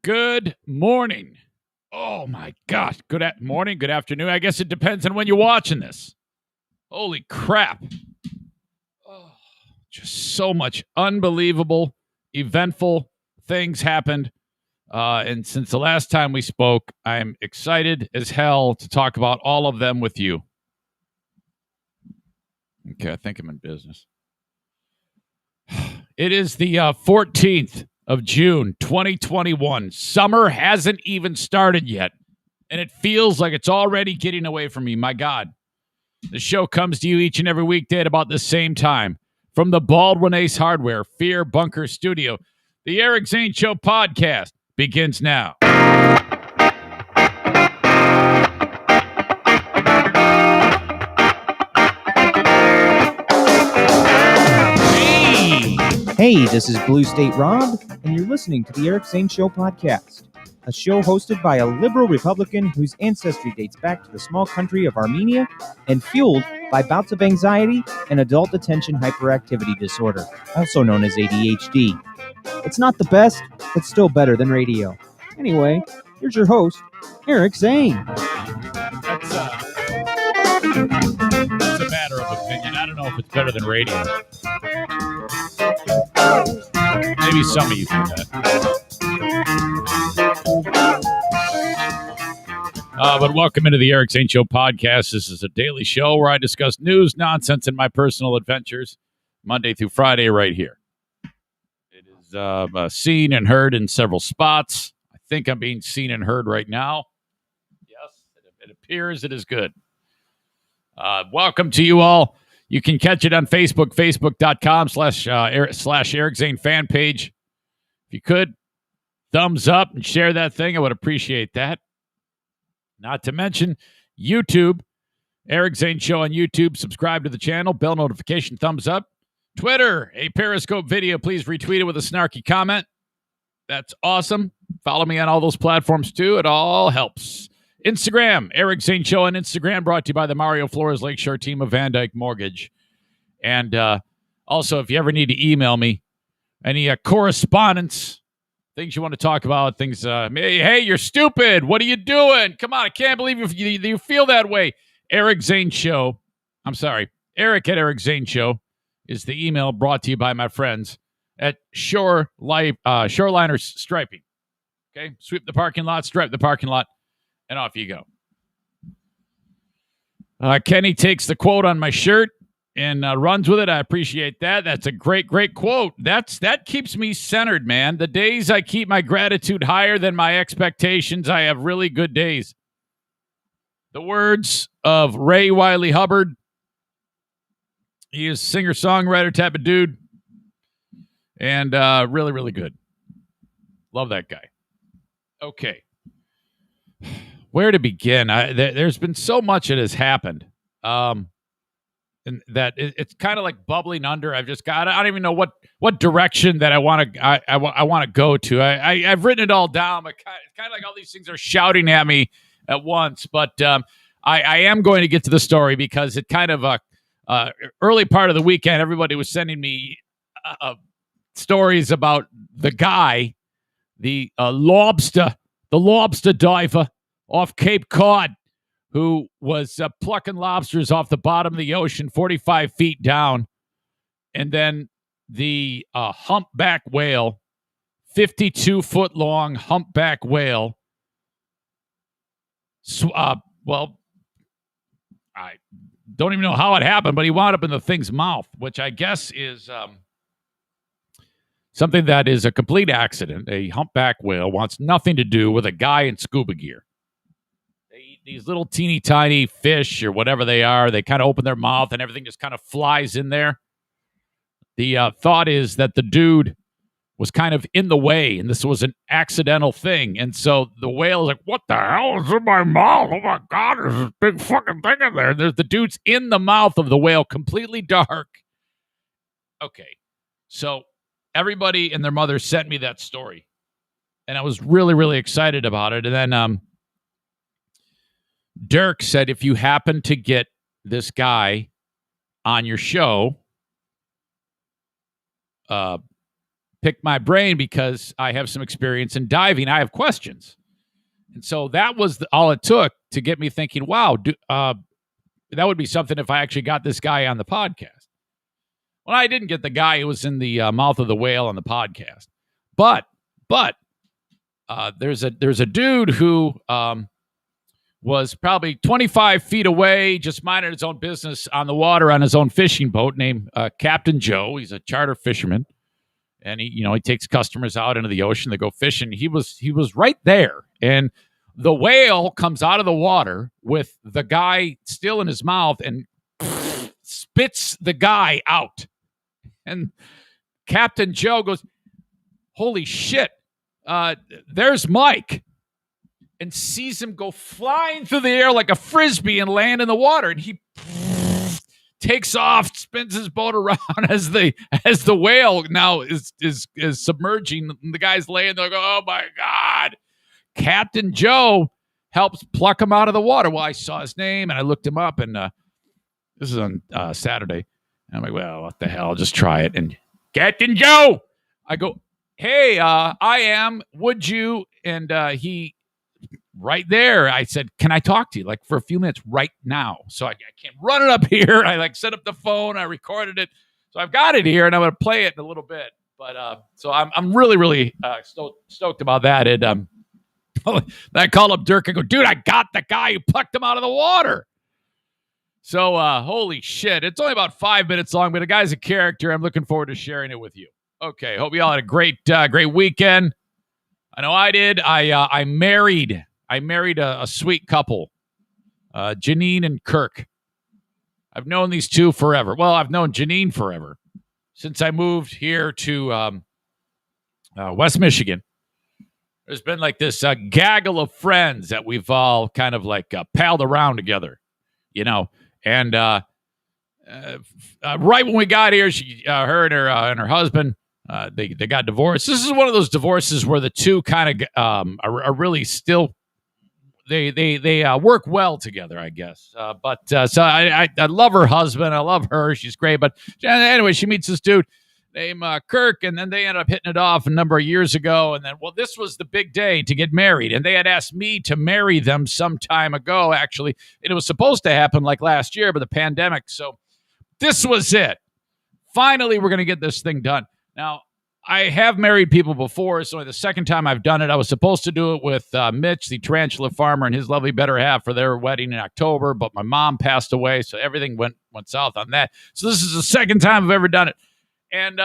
Good morning. Oh my gosh. Good morning, good afternoon. I guess it depends on when you're watching this. Holy crap. Oh, just so much unbelievable, eventful things happened. And since the last time we spoke, I'm excited as hell to talk about all of them with you. Okay, I think I'm in business. It is the 14th of June, 2021. Summer hasn't even started yet, and it feels like it's already getting away from me. My God. The show comes to you each and every weekday at about the same time. From the Baldwin Ace Hardware Fear Bunker Studio, the Eric Zane Show podcast begins now. Hey, this is Blue State Rob, and you're listening to the Eric Zane Show podcast, a show hosted by a liberal Republican whose ancestry dates back to the small country of Armenia and fueled by bouts of anxiety and adult attention hyperactivity disorder, also known as ADHD. It's not the best, but still better than radio. Anyway, here's your host, Eric Zane. That's a matter of opinion. I don't know if it's better than radio. Maybe some of you think that. But welcome into the Eric Zane Show podcast. This is a daily show where I discuss news, nonsense, and my personal adventures, Monday through Friday, right here. It is seen and heard in several spots. I think I'm being seen and heard right now. Yes, it appears it is good. Welcome to you all. You can catch it on Facebook, facebook.com/Eric Zane fan page. If you could, thumbs up and share that thing. I would appreciate that. Not to mention YouTube, Eric Zane Show on YouTube. Subscribe to the channel, bell notification, thumbs up. Twitter, a Periscope video. Please retweet it with a snarky comment. That's awesome. Follow me on all those platforms too. It all helps. Instagram, Eric Zane Show on Instagram, brought to you by the Mario Flores Lakeshore team of Van Dyke Mortgage. And also, if you ever need to email me, any correspondence, things you want to talk about, things, hey, you're stupid. What are you doing? Come on, I can't believe you feel that way. Eric Zane Show. I'm sorry. Eric at Eric Zane Show is the email brought to you by my friends at Shoreliner Striping. Okay, sweep the parking lot, stripe the parking lot, and off you go. Kenny takes the quote on my shirt and runs with it. I appreciate that. That's a great, great quote. That keeps me centered, man. The days I keep my gratitude higher than my expectations, I have really good days. The words of Ray Wiley Hubbard. He is singer-songwriter type of dude. And really, really good. Love that guy. Okay. Where to begin? There's been so much that has happened. And that it's kind of like bubbling under. I don't even know what direction that I want to go to. I've written it all down, but it's kind of like all these things are shouting at me at once. But I am going to get to the story because it kind of early part of the weekend, everybody was sending me stories about the guy, the lobster diver off Cape Cod, who was plucking lobsters off the bottom of the ocean 45 feet down. And then the humpback whale, 52-foot long humpback whale. Well, I don't even know how it happened, but he wound up in the thing's mouth, which I guess is something that is a complete accident. A humpback whale wants nothing to do with a guy in scuba gear. These little teeny tiny fish or whatever they are, they kind of open their mouth and everything just kind of flies in there. The thought is that the dude was kind of in the way and this was an accidental thing. And so the whale is like, what the hell is in my mouth? Oh my God, there's this big fucking thing in there. And there's the dude's in the mouth of the whale, completely dark. Okay. So everybody and their mother sent me that story. And I was really, really excited about it. And then, Dirk said, if you happen to get this guy on your show, pick my brain because I have some experience in diving. I have questions. And so that was all it took to get me thinking, wow, that would be something if I actually got this guy on the podcast. Well, I didn't get the guy who was in the mouth of the whale on the podcast. But there's a dude who was probably 25 feet away, just minding his own business on the water on his own fishing boat named Captain Joe. He's a charter fisherman. And he takes customers out into the ocean. They go fishing. He was right there. And the whale comes out of the water with the guy still in his mouth and spits the guy out. And Captain Joe goes, holy shit, there's Mike. And sees him go flying through the air like a frisbee and land in the water. And he takes off, spins his boat around as the whale now is submerging. The guy's laying there, oh my God. Captain Joe helps pluck him out of the water. Well, I saw his name and I looked him up, and this is on Saturday. And I'm like, well, what the hell? I'll just try it. And Captain Joe, I go, hey, I am. Would you? And he. Right there, I said, can I talk to you like for a few minutes right now? So I can't run it up here. I set up the phone. I recorded it. So I've got it here, and I'm going to play it in a little bit. But so I'm really, really stoked about that. And I call up Dirk and go, dude, I got the guy who plucked him out of the water. So holy shit. It's only about 5 minutes long, but the guy's a character. I'm looking forward to sharing it with you. Okay, hope you all had a great weekend. I know I did. I married a sweet couple, Janine and Kirk. I've known these two forever. Well, I've known Janine forever since I moved here to West Michigan. There's been like this gaggle of friends that we've all kind of palled around together, And right when we got here, her and her husband, they got divorced. This is one of those divorces where the two kind of are really still. They work well together, I guess. So I love her husband. I love her. She's great. But anyway, she meets this dude named Kirk, and then they ended up hitting it off a number of years ago. And then, well, this was the big day to get married. And they had asked me to marry them some time ago, actually. And it was supposed to happen last year, but the pandemic. So this was it. Finally, we're going to get this thing done. Now, I have married people before. It's only the second time I've done it. I was supposed to do it with Mitch, the tarantula farmer, and his lovely better half for their wedding in October, but my mom passed away, so everything went south on that. So this is the second time I've ever done it. And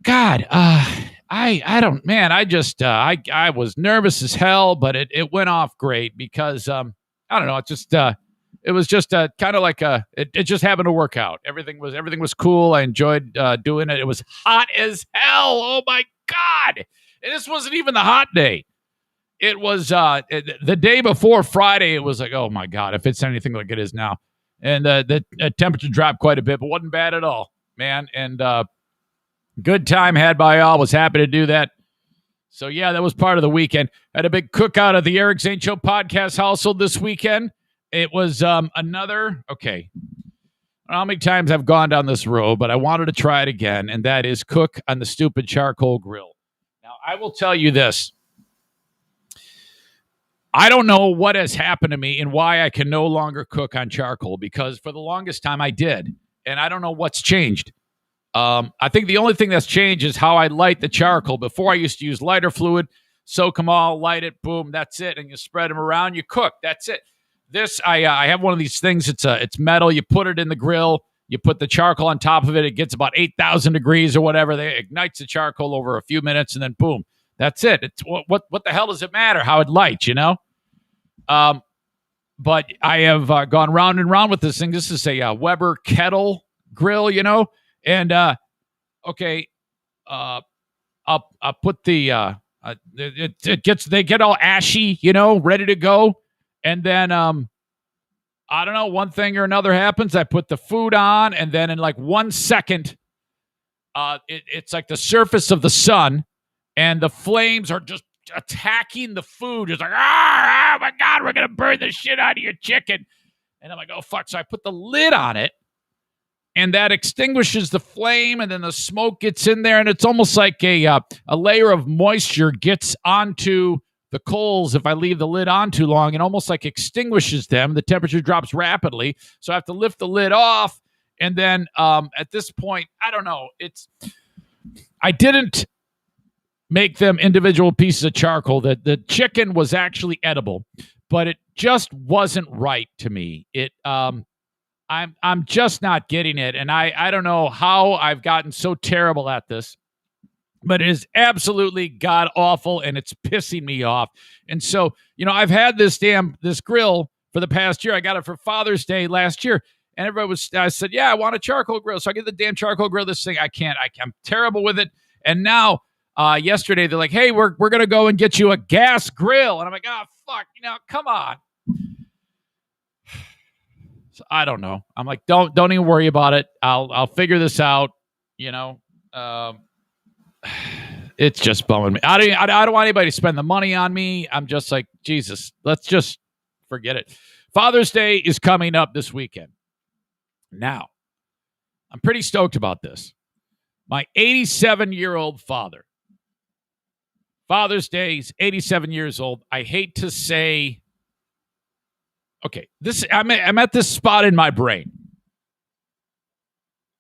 God, I don't, man, I was nervous as hell, but it went off great because I don't know, it was just kind of it just happened to work out. Everything was cool. I enjoyed doing it. It was hot as hell. Oh my God. And this wasn't even the hot day. It was the day before Friday. It was oh my God, if it's anything like it is now. And the temperature dropped quite a bit, but wasn't bad at all, man. And good time had by all. Was happy to do that. So yeah, that was part of the weekend. Had a big cookout at the Eric Zane Show podcast household this weekend. It was another, okay, I don't know how many times I've gone down this road, but I wanted to try it again, and that is cook on the stupid charcoal grill. Now, I will tell you this. I don't know what has happened to me and why I can no longer cook on charcoal, because for the longest time I did, and I don't know what's changed. I think the only thing that's changed is how I light the charcoal. Before, I used to use lighter fluid, soak them all, light it, boom, that's it, and you spread them around, you cook, that's it. This, I have one of these things. It's metal. You put it in the grill. You put the charcoal on top of it. It gets about 8,000 degrees or whatever. They ignites the charcoal over a few minutes, and then boom, that's it. It's what the hell does it matter how it lights? But I have gone round and round with this thing. This is a Weber kettle grill, and okay, I'll put the they get all ashy, ready to go. And then, I don't know, one thing or another happens. I put the food on, and then in 1 second, it's like the surface of the sun, and the flames are just attacking the food. It's like, oh my God, we're going to burn the shit out of your chicken. And I'm like, oh, fuck. So I put the lid on it, and that extinguishes the flame, and then the smoke gets in there, and it's almost like a layer of moisture gets onto the coals if I leave the lid on too long, and almost like extinguishes them. The temperature drops rapidly, so I have to lift the lid off, and then at this point, I don't know. I didn't make them individual pieces of charcoal. The chicken was actually edible, but it just wasn't right to me. I'm just not getting it, and I don't know how I've gotten so terrible at this, but it is absolutely god awful, and it's pissing me off. And so, I've had this grill for the past year. I got it for Father's Day last year, and I said, yeah, I want a charcoal grill. So I get the damn charcoal grill. This thing, I'm terrible with it. And now, yesterday they're like, hey, we're gonna go and get you a gas grill, and I'm like, oh fuck, come on. So I don't know. I'm like, don't even worry about it. I'll figure this out. It's just bumming me. I don't want anybody to spend the money on me. I'm just like, Jesus, let's just forget it. Father's Day is coming up this weekend. Now, I'm pretty stoked about this. My 87-year-old father. Father's Day, he's 87 years old. I hate to say, okay, I'm at this spot in my brain.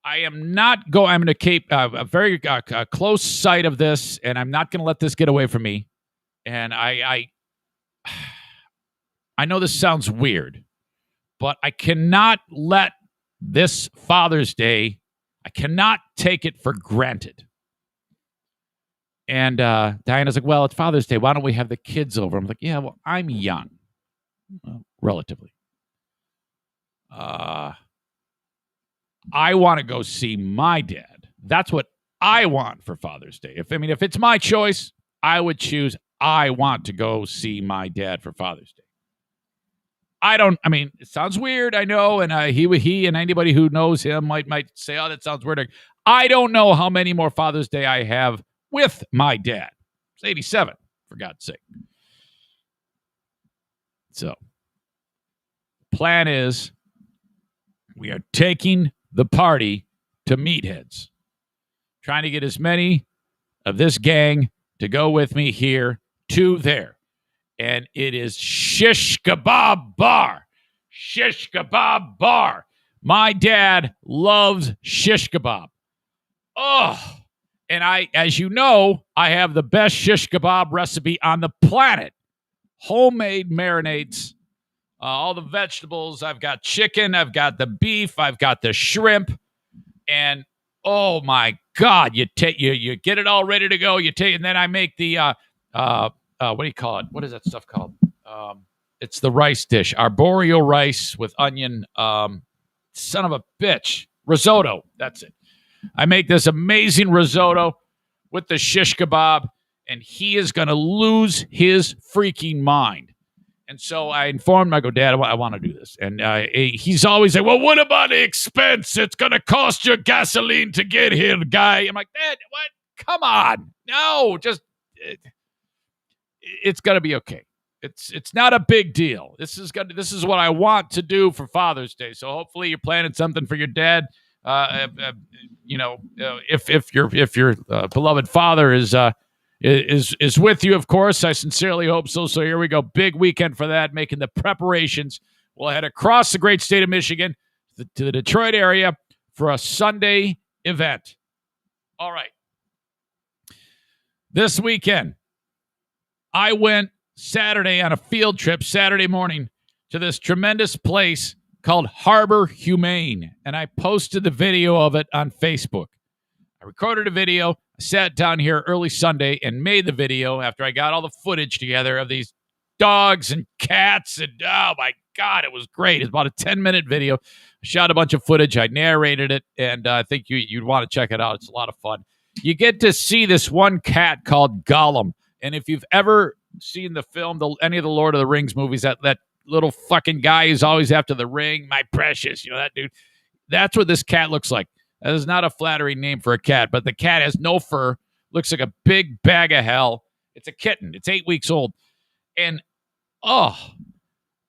I'm going to keep a very close sight of this, and I'm not going to let this get away from me. And I know this sounds weird, but I cannot let this Father's Day, I cannot take it for granted. And Diana's like, well, it's Father's Day. Why don't we have the kids over? I'm like, yeah, well, I'm young. Relatively. I want to go see my dad. That's what I want for Father's Day. If it's my choice, I would choose I want to go see my dad for Father's Day. It sounds weird, I know, and he and anybody who knows him might say, oh, that sounds weird. I don't know how many more Father's Day I have with my dad. He's 87, for God's sake. So, plan is we are taking the party to Meatheads. Trying to get as many of this gang to go with me here to there. And it is Shish Kebab Bar. Shish Kebab Bar. My dad loves shish kebab. Oh, and as you know, I have the best shish kebab recipe on the planet. Homemade marinades. All the vegetables. I've got chicken. I've got the beef. I've got the shrimp. And oh my God, you get it all ready to go. And then I make the what do you call it? What is that stuff called? It's the rice dish, arborio rice with onion. Son of a bitch, risotto. That's it. I make this amazing risotto with the shish kebab, and he is going to lose his freaking mind. And so I informed him, I go, Dad, I want to do this. And he's always like, well, what about the expense? It's going to cost you gasoline to get here, guy. I'm like, Dad, what? Come on. No, just, it's going to be okay. It's not a big deal. This is what I want to do for Father's Day. So hopefully you're planning something for your dad. If your beloved father is with you, of course. I sincerely hope so. So here we go. Big weekend for that, making the preparations. We'll head across the great state of Michigan to the Detroit area for a Sunday event. All right. This weekend, I went Saturday on a field trip, Saturday morning, to this tremendous place called Harbor Humane. And I posted the video of it on Facebook. I recorded a video. I sat down here early Sunday and made the video after I got all the footage together of these dogs and cats. And oh my God, it was great. It's about a 10-minute video. I shot a bunch of footage. I narrated it. And I think you'd want to check it out. It's a lot of fun. You get to see this one cat called Gollum. And if you've ever seen the film, any of the Lord of the Rings movies, that little fucking guy who's always after the ring, my precious, that dude, that's what this cat looks like. That is not a flattering name for a cat, but the cat has no fur, looks like a big bag of hell. It's a kitten. It's 8 weeks old. And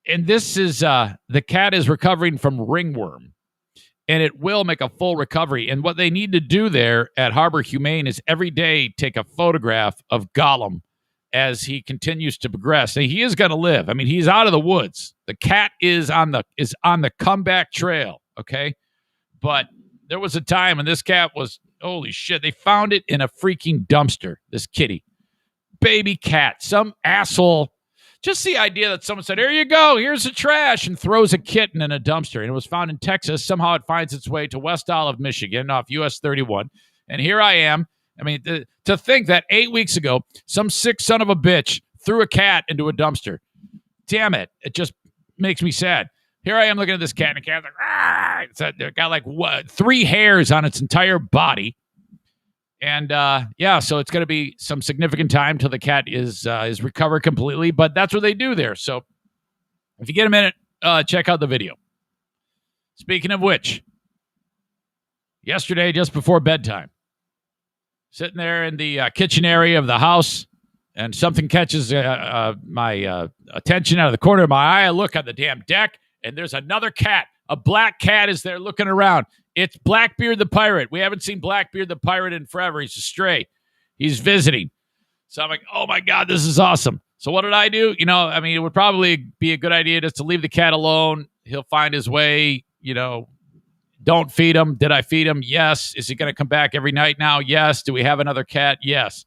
this is, the cat is recovering from ringworm. and it will make a full recovery. And what they need to do there at Harbor Humane is every day take a photograph of Gollum as he continues to progress. And he is going to live. I mean, he's out of the woods. The cat is on the comeback trail, okay? But there was a time when this cat was, holy shit, they found it in a freaking dumpster, this kitty. Baby cat, some asshole. Just the idea that someone said, here you go, here's the trash, and throws a kitten in a dumpster. And it was found in Texas. Somehow it finds its way to West Olive, Michigan, off US 31. And here I am. I mean, to think that 8 weeks ago, some sick son of a bitch threw a cat into a dumpster. Damn it. It just makes me sad. Here I am looking at this cat, and the cat's like, it's got like 3 hairs on its entire body. And so it's going to be some significant time till the cat is recovered completely. But that's what they do there. So if you get a minute, check out the video. Speaking of which, yesterday, just before bedtime, sitting there in the kitchen area of the house, and something catches my attention out of the corner of my eye. I look on the damn deck, and there's another cat. A black cat is there looking around. It's Blackbeard the Pirate. We haven't seen Blackbeard the Pirate in forever. He's a stray. He's visiting. So I'm like, oh, my God, this is awesome. So what did I do? You know, I mean, it would probably be a good idea just to leave the cat alone. He'll find his way, you know. Don't feed him. Did I feed him? Yes. Is he going to come back every night now? Yes. Do we have another cat? Yes.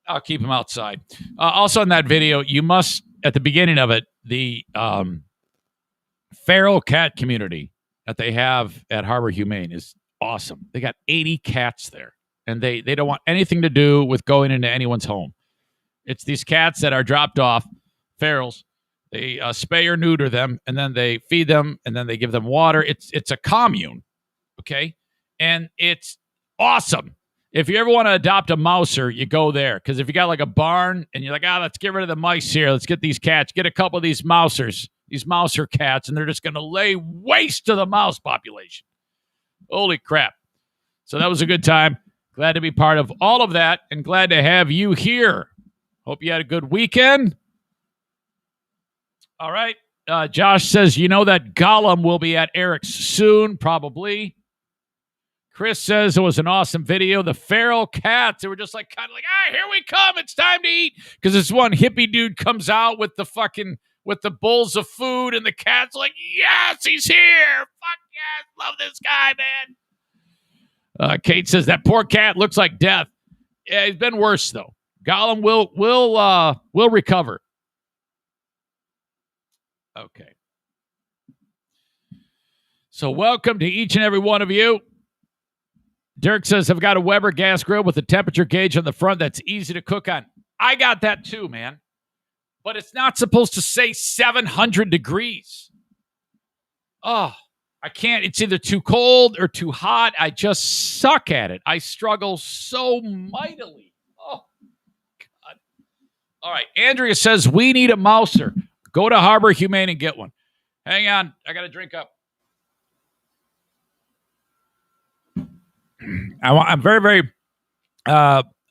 I'll keep him outside. Also in that video, you must, at the beginning of it, the feral cat community that they have at Harbor Humane is awesome. They got 80 cats there, and they don't want anything to do with going into anyone's home. It's these cats that are dropped off, ferals. They spay or neuter them, and then they feed them, and then they give them water. It's a commune, okay? And it's awesome. If you ever want to adopt a mouser, you go there. Because if you got like a barn, and you're like, let's get rid of the mice here. Let's get these cats. Get a couple of these mousers, these mouser cats, and they're just going to lay waste to the mouse population. Holy crap. So that was a good time. Glad to be part of all of that, and glad to have you here. Hope you had a good weekend. All right. Josh says, you know that Gollum will be at Eric's soon, probably. Chris says it was an awesome video. The feral cats, they were just like, kind of like, here we come. It's time to eat. Because this one hippie dude comes out with the bowls of food, and the cat's like, yes, he's here. Fuck yes. Love this guy, man. Kate says that poor cat looks like death. Yeah, he's been worse, though. Gollum will recover. Okay. So welcome to each and every one of you. Dirk says, I've got a Weber gas grill with a temperature gauge on the front that's easy to cook on. I got that too, man. But it's not supposed to say 700 degrees. Oh, I can't. It's either too cold or too hot. I just suck at it. I struggle so mightily. Oh, God. All right. Andrea says, we need a mouser. Go to Harbor Humane and get one. Hang on. I got to drink up. I'm very, very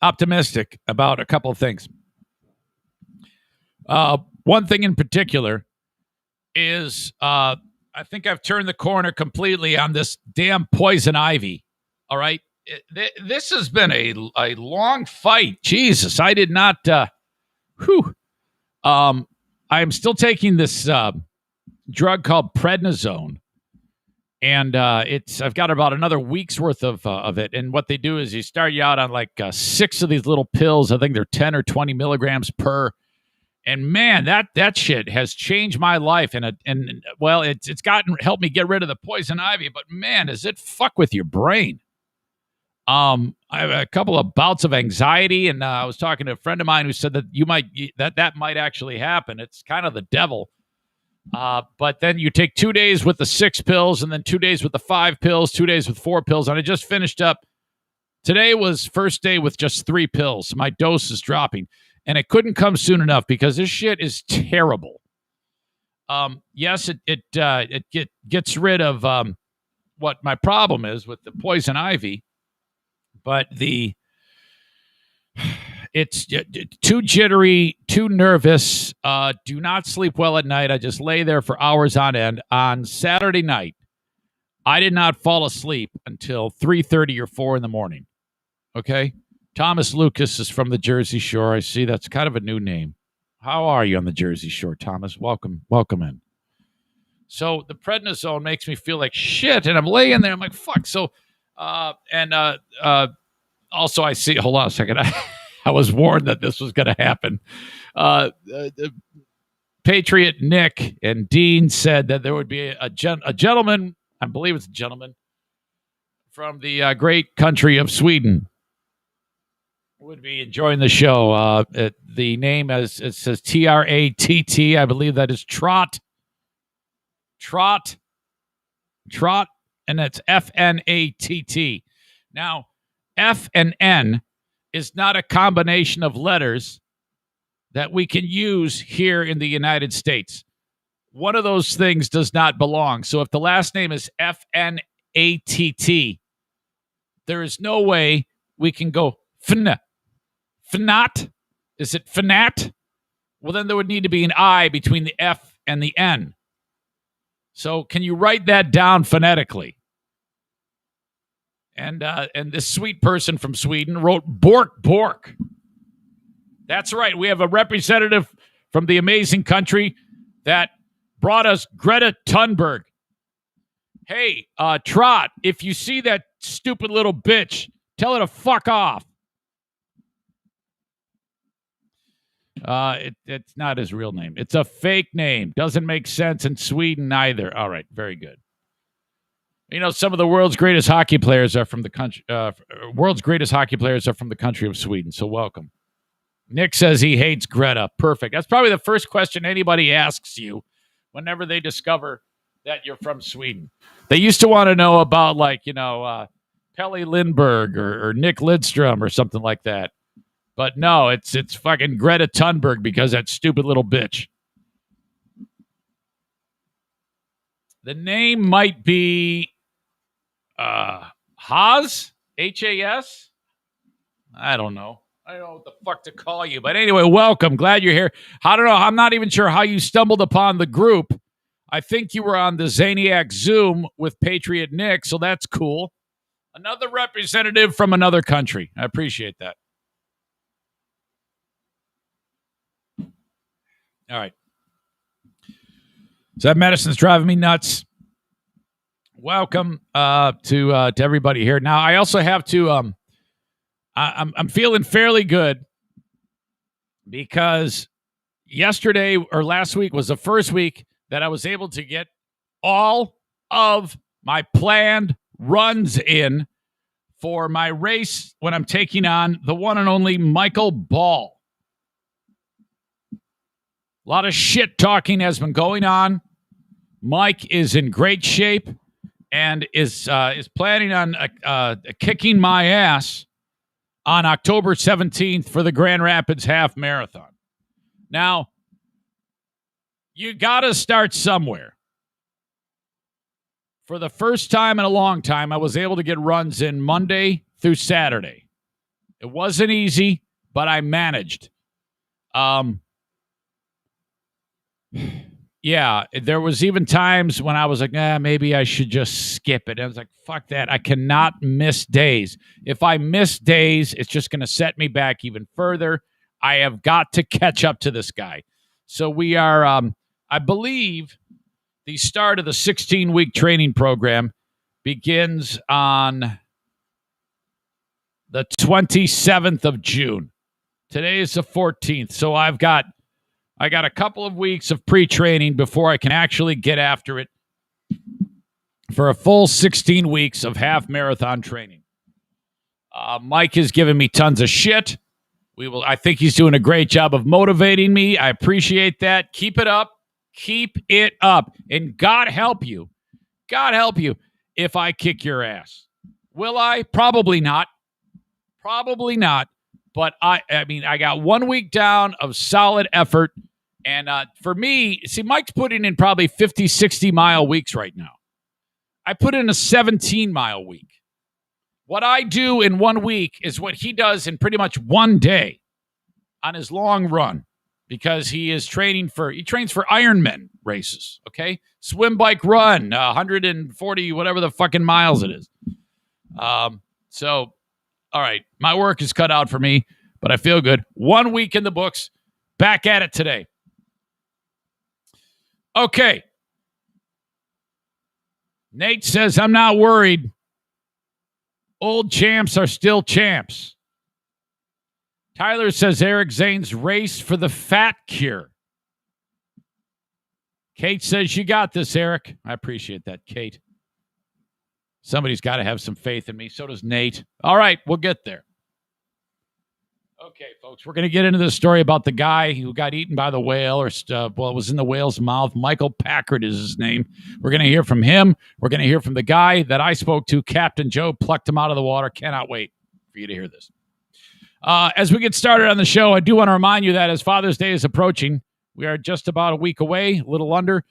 optimistic about a couple of things. One thing in particular is I think I've turned the corner completely on this damn poison ivy. All right. This has been a long fight. Jesus, I did not. I'm still taking this drug called prednisone, and I've got about another week's worth of it. And what they do is you start you out on like 6 of these little pills. I think they're 10 or 20 milligrams per. And man, that shit has changed my life. And it's helped me get rid of the poison ivy. But man, does it fuck with your brain? I have a couple of bouts of anxiety, and I was talking to a friend of mine who said that that might actually happen. It's kind of the devil. But then you take 2 days with the 6 pills, and then 2 days with the 5 pills, 2 days with 4 pills. And I just finished up. Today was first day with just 3 pills. My dose is dropping, and it couldn't come soon enough because this shit is terrible. Yes, it gets rid of what my problem is with the poison ivy. But it's too jittery, too nervous, do not sleep well at night. I just lay there for hours on end. On Saturday night, I did not fall asleep until 3:30 or 4 in the morning. Okay? Thomas Lucas is from the Jersey Shore. I see that's kind of a new name. How are you on the Jersey Shore, Thomas? Welcome in. So the prednisone makes me feel like shit, and I'm laying there. I'm like, fuck. So, also I see. Hold on a second. I was warned that this was going to happen. Patriot Nick and Dean said that there would be a gentleman. I believe it's a gentleman from the great country of Sweden would be enjoying the show. The name, as it says, Tratt. I believe that is Trot, and that's Fnatt. Now, F and N is not a combination of letters that we can use here in the United States. One of those things does not belong. So if the last name is Fnatt, there is no way we can go Fnat? Is it Fnat? Well, then there would need to be an I between the F and the N. So can you write that down phonetically? And this sweet person from Sweden wrote Bork. That's right. We have a representative from the amazing country that brought us Greta Thunberg. Hey, Trot, if you see that stupid little bitch, tell her to fuck off. It's not his real name. It's a fake name. Doesn't make sense in Sweden either. All right, very good. You know, some of the world's greatest hockey players are from the country. World's greatest hockey players are from the country of Sweden. So welcome. Nick says he hates Greta. Perfect. That's probably the first question anybody asks you whenever they discover that you're from Sweden. They used to want to know about, like, Pelle Lindbergh or Nick Lidstrom or something like that. But no, it's fucking Greta Thunberg because that stupid little bitch. The name might be Haas? H-A-S? I don't know. I don't know what the fuck to call you. But anyway, welcome. Glad you're here. I don't know. I'm not even sure how you stumbled upon the group. I think you were on the Zaniac Zoom with Patriot Nick, so that's cool. Another representative from another country. I appreciate that. All right. So that medicine's driving me nuts. Welcome to everybody here. Now, I also have to. I'm feeling fairly good because yesterday or last week was the first week that I was able to get all of my planned runs in for my race when I'm taking on the one and only Michael Ball. A lot of shit talking has been going on. Mike is in great shape and is planning on kicking my ass on October 17th for the Grand Rapids Half Marathon. Now, you got to start somewhere. For the first time in a long time, I was able to get runs in Monday through Saturday. It wasn't easy, but I managed. Yeah, there was even times when I was like, maybe I should just skip it. And I was like, fuck that. I cannot miss days. If I miss days, it's just going to set me back even further. I have got to catch up to this guy. So we are, I believe, the start of the 16-week training program begins on the 27th of June. Today is the 14th. So I got a couple of weeks of pre-training before I can actually get after it for a full 16 weeks of half marathon training. Mike has given me tons of shit. I think he's doing a great job of motivating me. I appreciate that. Keep it up. Keep it up. And God help you. God help you if I kick your ass. Will I? Probably not. Probably not. But I got 1 week down of solid effort. And for me, see, Mike's putting in probably 50, 60-mile weeks right now. I put in a 17-mile week. What I do in 1 week is what he does in pretty much one day on his long run. because he trains for Ironman races, okay? Swim, bike, run, 140, whatever the fucking miles it is. So, all right, my work is cut out for me, but I feel good. 1 week in the books, back at it today. Okay. Nate says, I'm not worried. Old champs are still champs. Tyler says Eric Zane's race for the fat cure. Kate says, you got this, Eric. I appreciate that, Kate. Somebody's got to have some faith in me. So does Nate. All right, we'll get there. Okay, folks, we're going to get into this story about the guy who got eaten by the whale, it was in the whale's mouth. Michael Packard is his name. We're going to hear from him. We're going to hear from the guy that I spoke to, Captain Joe, plucked him out of the water. Cannot wait for you to hear this. As we get started on the show, I do want to remind you that as Father's Day is approaching, we are just about a week away, a little under.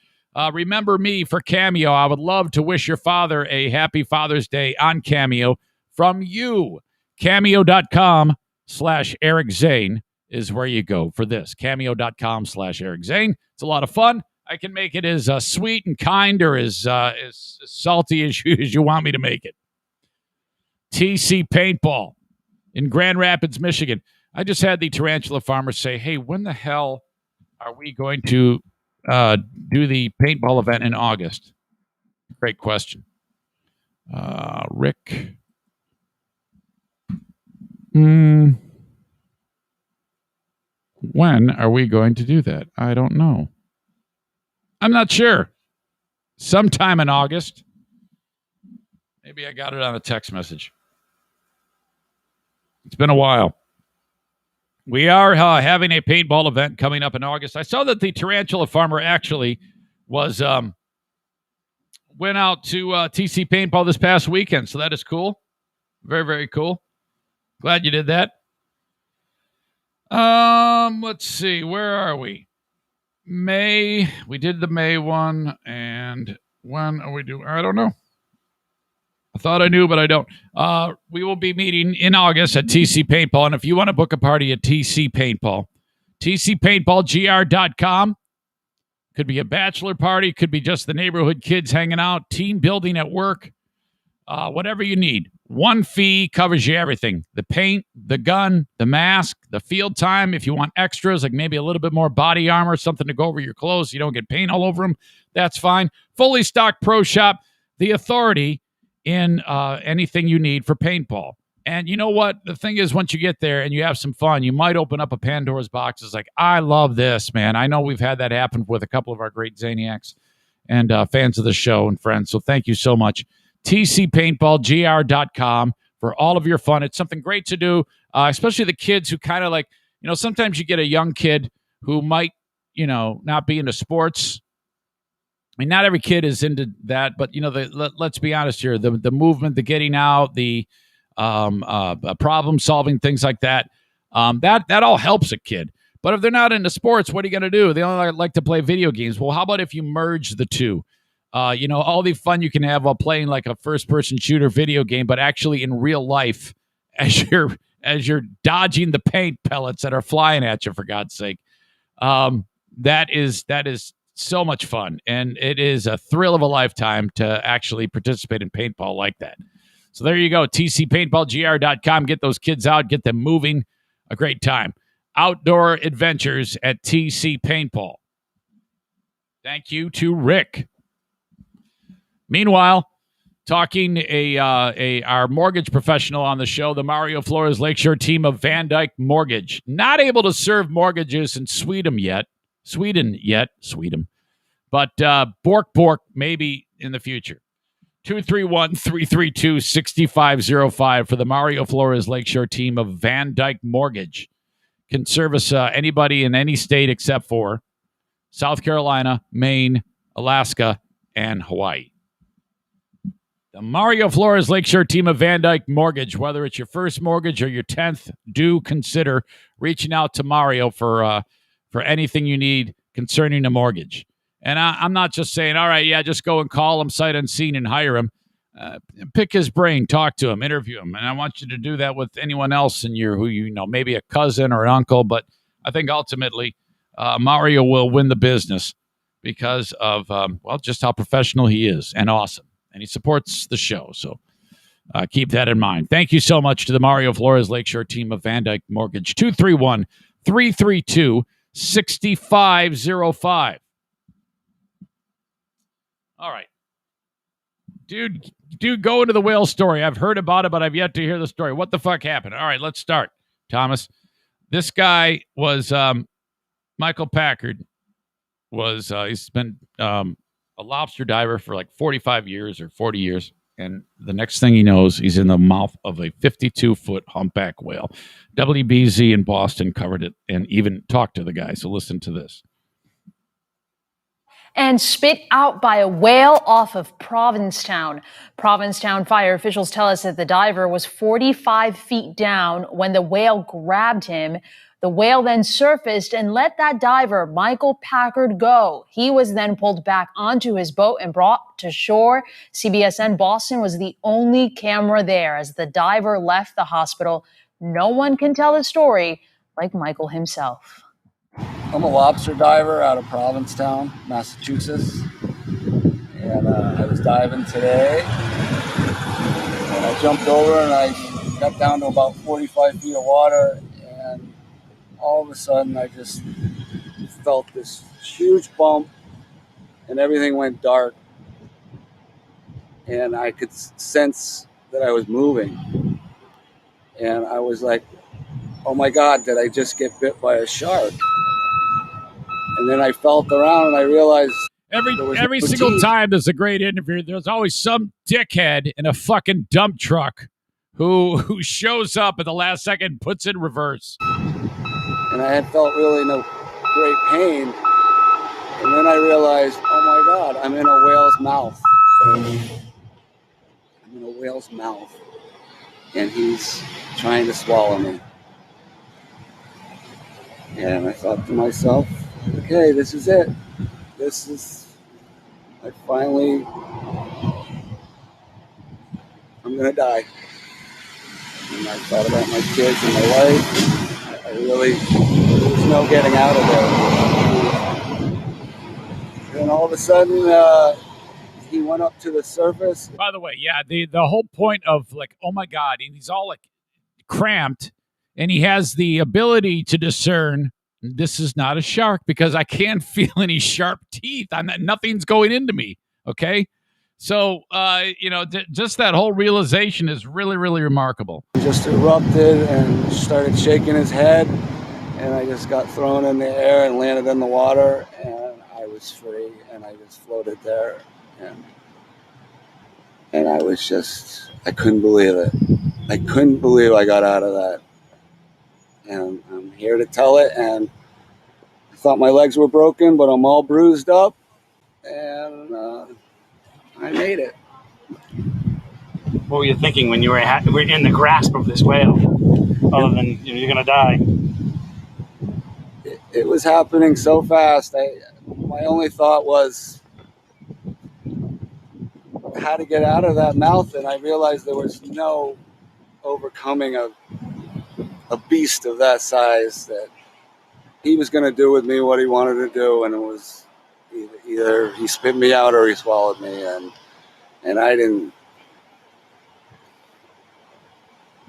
Remember me for Cameo. I would love to wish your father a happy Father's Day on Cameo from you. Cameo.com/Eric Zane is where you go for this. Cameo.com/Eric Zane. It's a lot of fun. I can make it as sweet and kind or as salty as you want me to make it. TC Paintball in Grand Rapids, Michigan. I just had the tarantula farmer say, hey, when the hell are we going to do the paintball event in August? Great question. Rick. When are we going to do that? I don't know. I'm not sure. Sometime in August. Maybe I got it on a text message. It's been a while. We are having a paintball event coming up in August. I saw that the tarantula farmer actually went out to TC Paintball this past weekend, so that is cool. Very, very cool. Glad you did that. Let's see. Where are we? May. We did the May one, and when are we doing? I don't know. I thought I knew, but I don't. We will be meeting in August at TC Paintball. And if you want to book a party at TC Paintball, tcpaintballgr.com. Could be a bachelor party. Could be just the neighborhood kids hanging out, team building at work, whatever you need. One fee covers you everything. The paint, the gun, the mask, the field time. If you want extras, like maybe a little bit more body armor, something to go over your clothes so you don't get paint all over them, that's fine. Fully stocked pro shop, the authority in anything you need for paintball. And you know what? The thing is, once you get there and you have some fun, you might open up a Pandora's box. It's like, I love this, man. I know we've had that happen with a couple of our great Zaniacs and fans of the show and friends. So thank you so much. tcpaintballgr.com for all of your fun. It's something great to do, especially the kids who kind of like, sometimes you get a young kid who might, not be into sports. I mean, not every kid is into that, but let's be honest here. The movement, the getting out, the problem solving, things like that. That all helps a kid. But if they're not into sports, what are you going to do? They only like to play video games. Well, how about if you merge the two? All the fun you can have while playing like a first-person shooter video game, but actually in real life, as you're dodging the paint pellets that are flying at you, for God's sake. That is so much fun, and it is a thrill of a lifetime to actually participate in paintball like that. So there you go, tcpaintballgr.com. Get those kids out, get them moving. A great time. Outdoor adventures at TC Paintball. Thank you to Rick. Meanwhile, talking our mortgage professional on the show, the Mario Flores Lakeshore team of Van Dyke Mortgage. Not able to serve mortgages in Sweden yet. But Bork maybe in the future. 231-332-6505 for the Mario Flores Lakeshore team of Van Dyke Mortgage. Can service anybody in any state except for South Carolina, Maine, Alaska, and Hawaii. The Mario Flores Lakeshore team of Van Dyke Mortgage, whether it's your first mortgage or your 10th, do consider reaching out to Mario for anything you need concerning a mortgage. And I'm not just saying, all right, yeah, just go and call him sight unseen and hire him. Pick his brain, talk to him, interview him. And I want you to do that with anyone else in maybe a cousin or an uncle. But I think ultimately Mario will win the business because of, just how professional he is and awesome. And he supports the show. So keep that in mind. Thank you so much to the Mario Flores Lakeshore team of Van Dyke Mortgage. 231-332-6505. All right. Dude, go into the whale story. I've heard about it, but I've yet to hear the story. What the fuck happened? All right, let's start. Thomas, this guy was Michael Packard. He's been a lobster diver for like 45 years or 40 years. And the next thing he knows, he's in the mouth of a 52-foot humpback whale. WBZ in Boston covered it and even talked to the guy. So listen to this. And spit out by a whale off of Provincetown. Provincetown fire officials tell us that the diver was 45 feet down when the whale grabbed him. The whale then surfaced and let that diver, Michael Packard, go. He was then pulled back onto his boat and brought to shore. CBSN Boston was the only camera there as the diver left the hospital. No one can tell the story like Michael himself. I'm a lobster diver out of Provincetown, Massachusetts, and I was diving today, and I jumped over and I got down to about 45 feet of water, and all of a sudden I just felt this huge bump, and everything went dark, and I could sense that I was moving, and I was like, oh my God, did I just get bit by a shark? And then I felt around and I realized every single time there's a great interview, there's always some dickhead in a fucking dump truck who shows up at the last second and puts it in reverse. And I had felt really no great pain. And then I realized, oh my God, I'm in a whale's mouth. I'm in a whale's mouth. And he's trying to swallow me. And I thought to myself, okay, this is it. I'm going to die. And I thought about my kids and my wife. There was no getting out of there. And all of a sudden, he went up to the surface. By the way, yeah, the whole point of like, oh my God, and he's all like cramped, and he has the ability to discern this is not a shark because I can't feel any sharp teeth. Nothing's going into me. Okay. So, just that whole realization is really, really remarkable. He just erupted and started shaking his head, and I just got thrown in the air and landed in the water, and I was free, and I just floated there, and I couldn't believe it. I couldn't believe I got out of that. And I'm here to tell it, and I thought my legs were broken, but I'm all bruised up, and I made it. What were you thinking when you were in the grasp of this whale, other than you're going to die? It was happening so fast. My only thought was how to get out of that mouth, and I realized there was no overcoming a beast of that size, that he was going to do with me what he wanted to do, and it was either he spit me out or he swallowed me, and I didn't.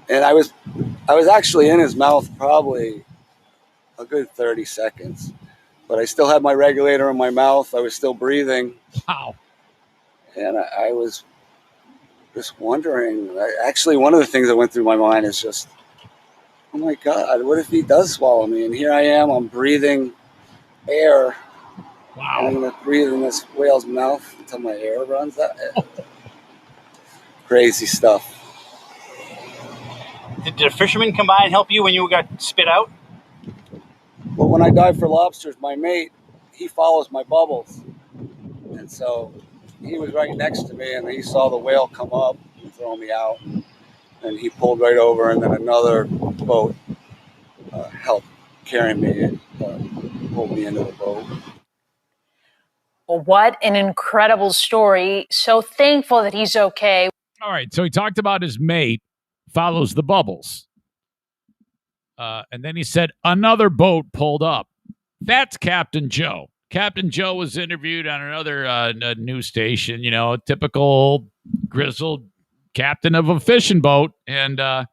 And I was actually in his mouth probably a good 30 seconds, but I still had my regulator in my mouth. I was still breathing. Wow. And I was just wondering. Actually, one of the things that went through my mind is just, oh my God, what if he does swallow me? And here I am, I'm breathing air. Wow. And I'm going to breathe in this whale's mouth until my air runs out. Crazy stuff. Did a fisherman come by and help you when you got spit out? Well, when I dive for lobsters, my mate, he follows my bubbles. And so he was right next to me, and he saw the whale come up and throw me out. And he pulled right over, and then another boat helped carry me and pulled me into the boat. Well, what an incredible story. So thankful that he's okay. All right, so he talked about his mate follows the bubbles. And then he said another boat pulled up. That's Captain Joe. Captain Joe was interviewed on another news station, typical grizzled captain of a fishing boat. And so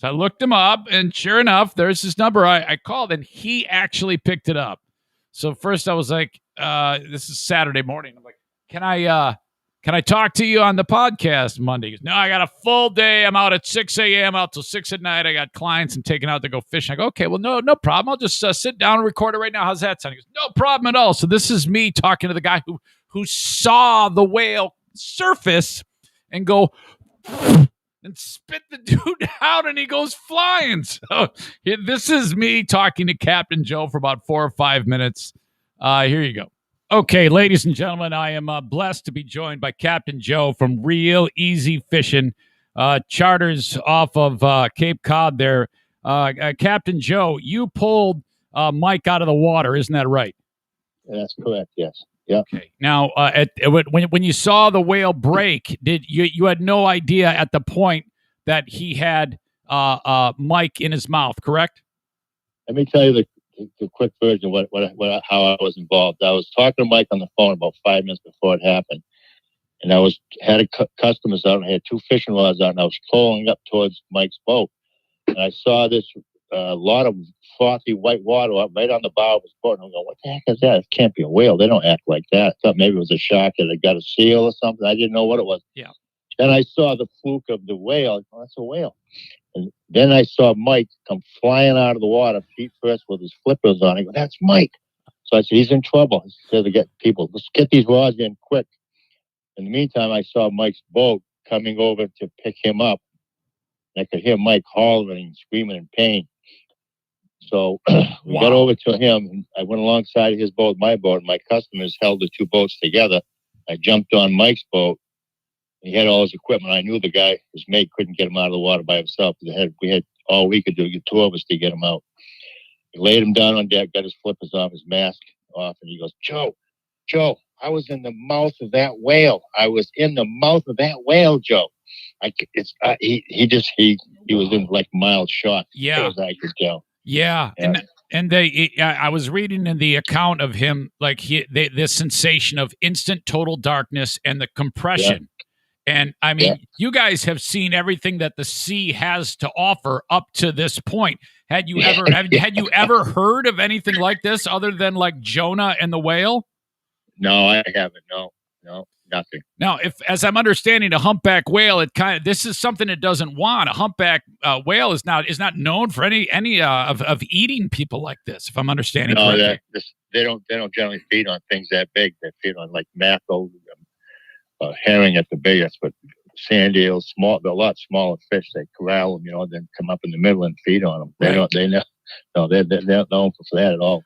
I looked him up, and sure enough, there's his number. I called, and he actually picked it up. So first I was like, this is Saturday morning. I'm like, can I talk to you on the podcast Monday? He goes, no, I got a full day. I'm out at 6 a.m. out till 6 at night. I got clients and taking out to go fishing. I go, okay, well, no problem. I'll just sit down and record it right now. How's that sound? He goes, no problem at all. So this is me talking to the guy who saw the whale surface and go and spit the dude out, and he goes flying. So this is me talking to Captain Joe for about 4 or 5 minutes. Here you go. Okay, ladies and gentlemen, I am blessed to be joined by Captain Joe from Real Easy Fishing, charters off of Cape Cod there. Captain Joe, you pulled Mike out of the water, isn't that right? That's correct, yes. Yeah. Okay. Now, when you saw the whale break, did you had no idea at the point that he had Mike in his mouth, correct? Let me tell you the quick version of how I was involved. I was talking to Mike on the phone about 5 minutes before it happened, and I had customers out, and I had 2 fishing rods out, and I was pulling up towards Mike's boat, and I saw this lot of frothy white water up right on the bow of his boat, and I'm going, what the heck is that? It can't be a whale. They don't act like that. I thought maybe it was a shark that had got a seal or something. I didn't know what it was. Yeah. Then I saw the fluke of the whale. Oh, that's a whale. And then I saw Mike come flying out of the water, feet first with his flippers on. I go, that's Mike. So I said, he's in trouble. I said to get people, let's get these rods in quick. In the meantime, I saw Mike's boat coming over to pick him up. And I could hear Mike hollering and screaming in pain. So we got over to him, and I went alongside his boat, my boat, and my customers held the 2 boats together. I jumped on Mike's boat. He had all his equipment. I knew the guy, his mate, couldn't get him out of the water by himself. We had all we could do, 2 of us to get him out. He laid him down on deck, got his flippers off, his mask off, and he goes, Joe, I was in the mouth of that whale. I was in the mouth of that whale, Joe. He was in like mild shock. Yeah, as I could tell. Yeah. And I was reading in the account of him, like the sensation of instant total darkness and the compression. Yeah. And I mean, you guys have seen everything that the sea has to offer up to this point. Had you ever heard of anything like this other than like Jonah and the whale? No, I haven't. No, nothing. Now, as I'm understanding, a humpback whale, this is something it doesn't want. A humpback whale is not known for any of eating people like this. If I'm understanding correctly. They don't generally feed on things that big. They feed on like mackerel. Herring at the biggest, but sand eels, a lot smaller fish. They corral them, then come up in the middle and feed on them. They're not known for that at all.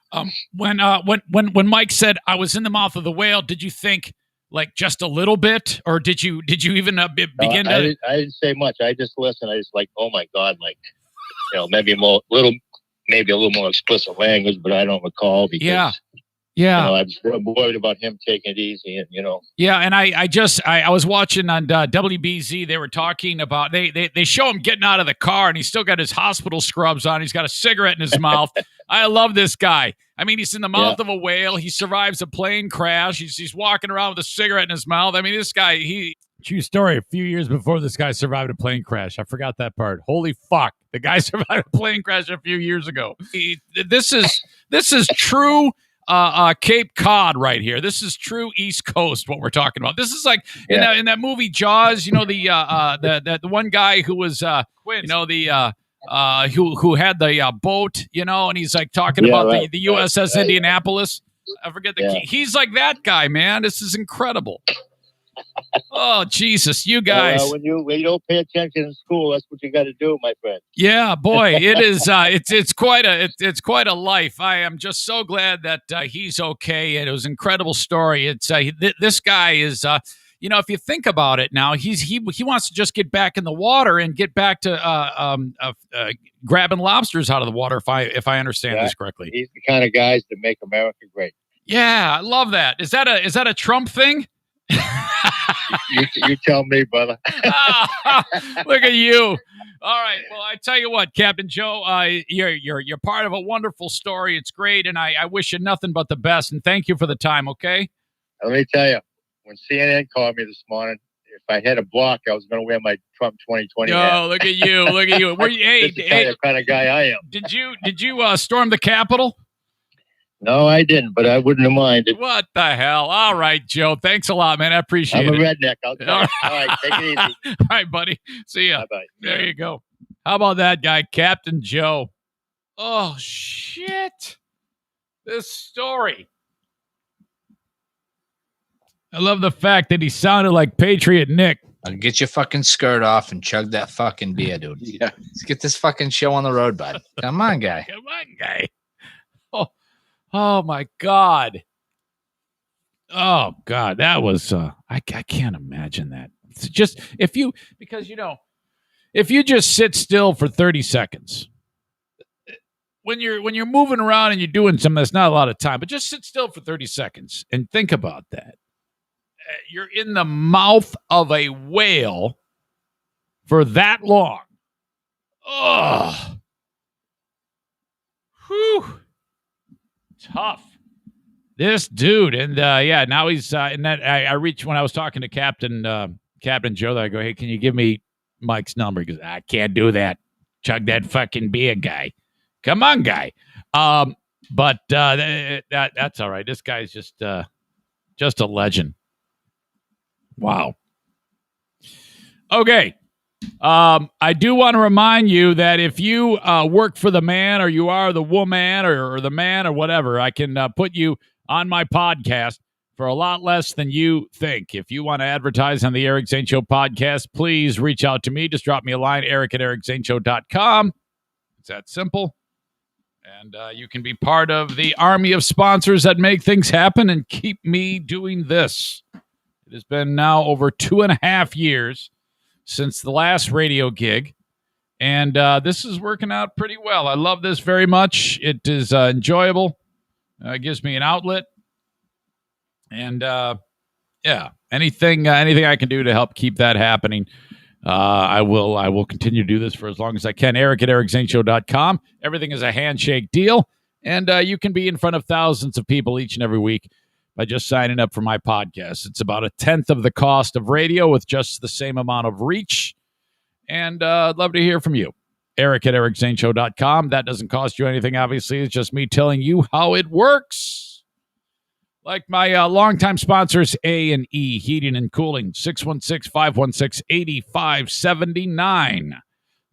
When Mike said I was in the mouth of the whale, did you think like just a little bit, or did you even begin? I didn't say much. I just listened. I just like, oh my God, like maybe a little more explicit language, but I don't recall because. Yeah, I was worried about him taking it easy, and Yeah, and I was watching on WBZ. They were talking about they show him getting out of the car, and he's still got his hospital scrubs on. He's got a cigarette in his mouth. I love this guy. I mean, he's in the mouth of a whale. He survives a plane crash. He's walking around with a cigarette in his mouth. I mean, this guy. True story. A few years before this guy survived a plane crash. I forgot that part. Holy fuck! The guy survived a plane crash a few years ago. This is true. Cape Cod right here. This is true East Coast. What we're talking about. This is like in that movie Jaws. The one guy who was who had the boat. And he's like talking about the USS Indianapolis. I forget the key. He's like that guy, man. This is incredible. Oh Jesus, you guys! When you don't pay attention in school, that's what you got to do, my friend. Yeah, boy, it is. It's quite a life. I am just so glad that he's okay. It was an incredible story. It's this guy is. If you think about it now, he wants to just get back in the water and get back to grabbing lobsters out of the water. If I understand this correctly, he's the kind of guys that make America great. Yeah, I love that. Is that a Trump thing? You tell me, brother. Look at you. All right. Well, I tell you what, Captain Joe, you're part of a wonderful story. It's great, and I wish you nothing but the best. And thank you for the time. Okay. Let me tell you, when CNN called me this morning, if I had a block, I was going to wear my Trump 2020 hat. Oh, look at you! Look at you! Hey, Just to tell you the kind of guy I am. Did you storm the Capitol? No, I didn't, but I wouldn't have minded. What the hell? All right, Joe. Thanks a lot, man. I appreciate I'm it. a redneck. I'll tell you. All right, take it easy. All right, buddy. See ya. Bye-bye. There you go. How about that guy, Captain Joe? Oh, shit. This story. I love the fact that he sounded like Patriot Nick. I'll get your fucking skirt off and chug that fucking beer, dude. Yeah. Let's get this fucking show on the road, bud. Come on, guy. Come on, guy. Oh my God. Oh God, that was I can't imagine that. It's just if you just sit still for 30 seconds. When you're moving around and you're doing something that's not a lot of time, but just sit still for 30 seconds and think about that. You're in the mouth of a whale for that long. Ugh. Whew. Tough. This dude, and now he's in that. I reached when I was talking to Captain Joe. I go, hey, can you give me Mike's number? He goes, I can't do that. Chug that fucking beer, guy. Come on, guy. But that's all right. This guy's just a legend. Wow. Okay. I do want to remind you that if you work for the man, or you are the woman, or the man, or whatever, I can put you on my podcast for a lot less than you think. If you want to advertise on the Eric Zane Show podcast, please reach out to me. Just drop me a line, eric@ericzaneshow.com. It's that simple. And you can be part of the army of sponsors that make things happen and keep me doing this. It has been now over 2.5 years since the last radio gig, and this is working out pretty well. I love this very much. It is enjoyable. It gives me an outlet, and anything I can do to help keep that happening, I will continue to do this for as long as I can. Eric@ericzaneshow.com. Everything is a handshake deal, and you can be in front of thousands of people each and every week by just signing up for my podcast. It's about 1/10 of the cost of radio with just the same amount of reach. And I'd love to hear from you. Eric@ericzaneshow.com. That doesn't cost you anything, obviously. It's just me telling you how it works. Like my longtime sponsors, A&E Heating and Cooling, 616-516-8579.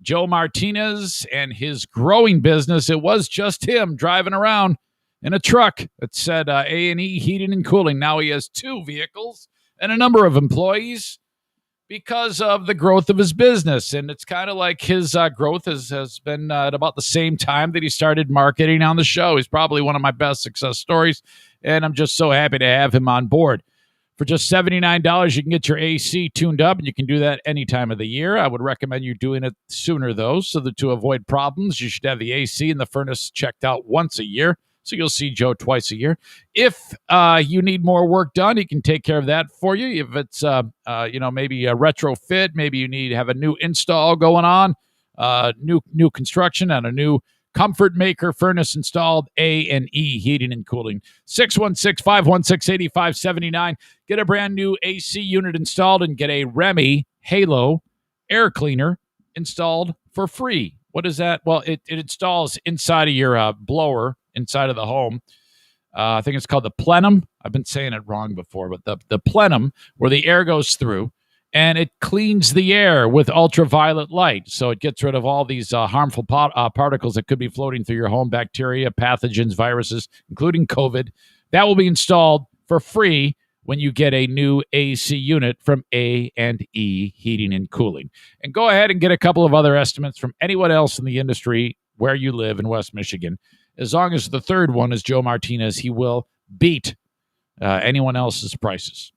Joe Martinez and his growing business. It was just him driving around in a truck that said A&E Heating and Cooling. Now he has 2 vehicles and a number of employees because of the growth of his business. And it's kind of like his growth has been at about the same time that he started marketing on the show. He's probably one of my best success stories, and I'm just so happy to have him on board. For just $79, you can get your AC tuned up, and you can do that any time of the year. I would recommend you doing it sooner, though, so that to avoid problems, you should have the AC and the furnace checked out once a year. So you'll see Joe twice a year. If you need more work done, he can take care of that for you. If it's maybe a retrofit, maybe you need to have a new install going on, new construction, and a new Comfort Maker furnace installed. A&E Heating and Cooling. 616-516-8579. Get a brand new AC unit installed and get a Remy Halo air cleaner installed for free. What is that? Well, it installs inside of your blower inside of the home. I think it's called the plenum. I've been saying it wrong before, but the plenum, where the air goes through, and it cleans the air with ultraviolet light. So it gets rid of all these harmful particles that could be floating through your home, bacteria, pathogens, viruses, including COVID. That will be installed for free when you get a new AC unit from A&E Heating and Cooling. And go ahead and get a couple of other estimates from anyone else in the industry where you live in West Michigan. As long as the third one is Joe Martinez, he will beat anyone else's prices.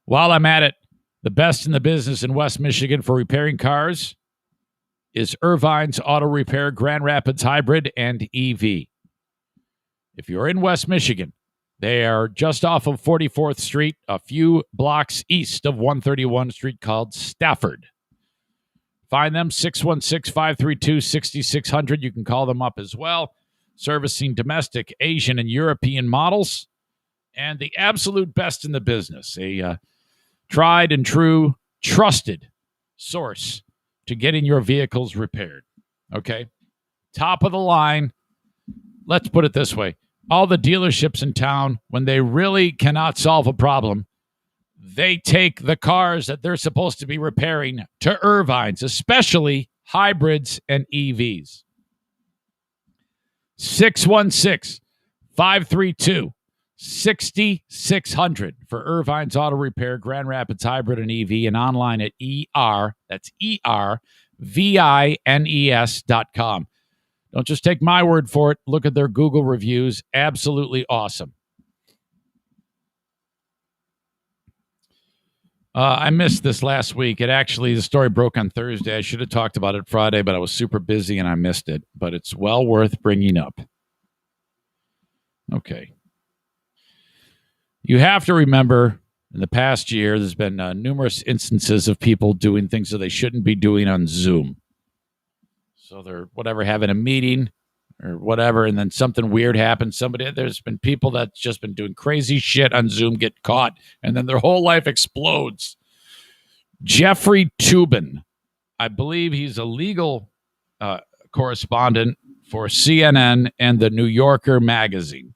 While I'm at it, the best in the business in West Michigan for repairing cars is Irvine's Auto Repair Grand Rapids Hybrid and EV. If you're in West Michigan, They are just off of 44th Street, a few blocks east of 131 Street, called Stafford. Find them, 616-532-6600. You can call them up as well. Servicing domestic, Asian, and European models. And the absolute best in the business. A tried and true, trusted source to getting your vehicles repaired. Okay? Top of the line. Let's put it this way. All the dealerships in town, when they really cannot solve a problem, they take the cars that they're supposed to be repairing to Irvine's, especially hybrids and EVs. 616-532-6600 for Irvine's Auto Repair, Grand Rapids Hybrid and EV, and online at that's ERVINES.com. Don't just take my word for it. Look at their Google reviews. Absolutely awesome. I missed this last week. The story broke on Thursday. I should have talked about it Friday, but I was super busy and I missed it. But it's well worth bringing up. Okay. You have to remember, in the past year, there's been numerous instances of people doing things that they shouldn't be doing on Zoom. So they're having a meeting or whatever, and then something weird happens. There's been people that's just been doing crazy shit on Zoom, get caught, and then their whole life explodes. Jeffrey Toobin, I believe he's a legal correspondent for CNN and the New Yorker magazine.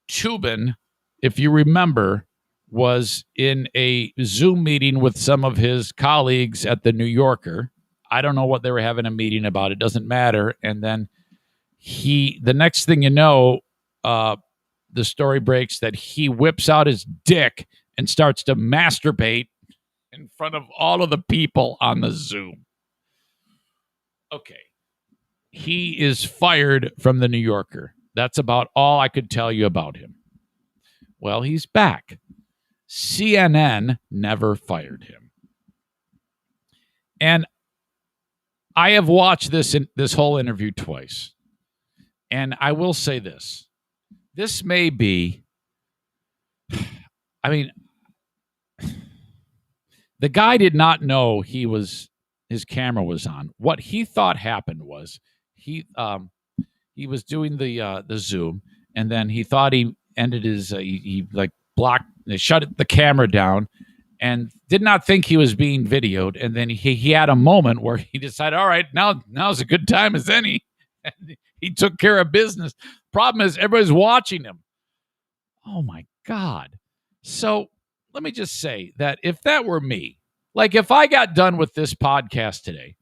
Toobin, if you remember, was in a Zoom meeting with some of his colleagues at the New Yorker. I don't know what they were having a meeting about. It doesn't matter. And then the next thing you know, the story breaks that he whips out his dick and starts to masturbate in front of all of the people on the Zoom. Okay. He is fired from the New Yorker. That's about all I could tell you about him. Well, he's back. CNN never fired him. And I have watched this whole interview twice, and I will say this. This may be, the guy did not know his camera was on. What he thought happened was he was doing the Zoom, and then he thought he ended his, they shut the camera down, and did not think he was being videoed. And then he had a moment where he decided, all right, now's a good time as any. And he took care of business. Problem is, everybody's watching him. Oh, my God. So let me just say that if that were me, like if I got done with this podcast today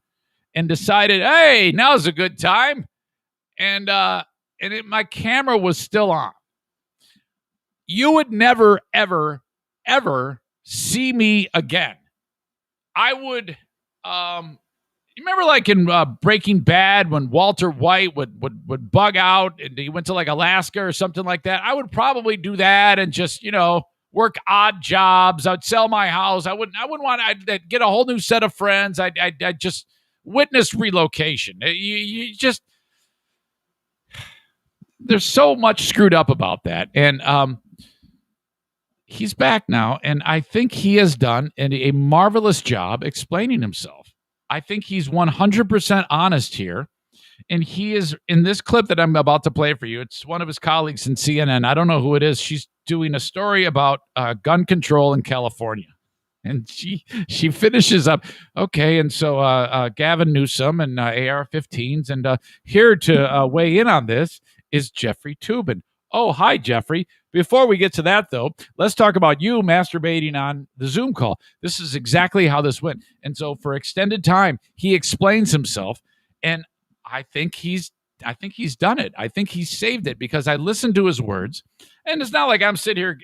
and decided, hey, now's a good time, and my camera was still on, you would never, ever, ever see me again. I would, you remember like in Breaking Bad when Walter White would bug out and he went to like Alaska or something like that? I would probably do that and just, work odd jobs. I'd sell my house. I'd get a whole new set of friends. I'd just witness relocation. You just, there's so much screwed up about that. And, he's back now, and I think he has done a marvelous job explaining himself. I think he's 100% honest here, and he is, in this clip that I'm about to play for you, it's one of his colleagues in CNN. I don't know who it is. She's doing a story about gun control in California, and she finishes up, okay, and so Gavin Newsom and AR-15s, and here to weigh in on this is Jeffrey Toobin. Oh, hi, Jeffrey. Before we get to that, though, let's talk about you masturbating on the Zoom call. This is exactly how this went. And so for extended time, he explains himself, and I think he's done it. I think he's saved it because I listened to his words, and it's not like I'm sitting here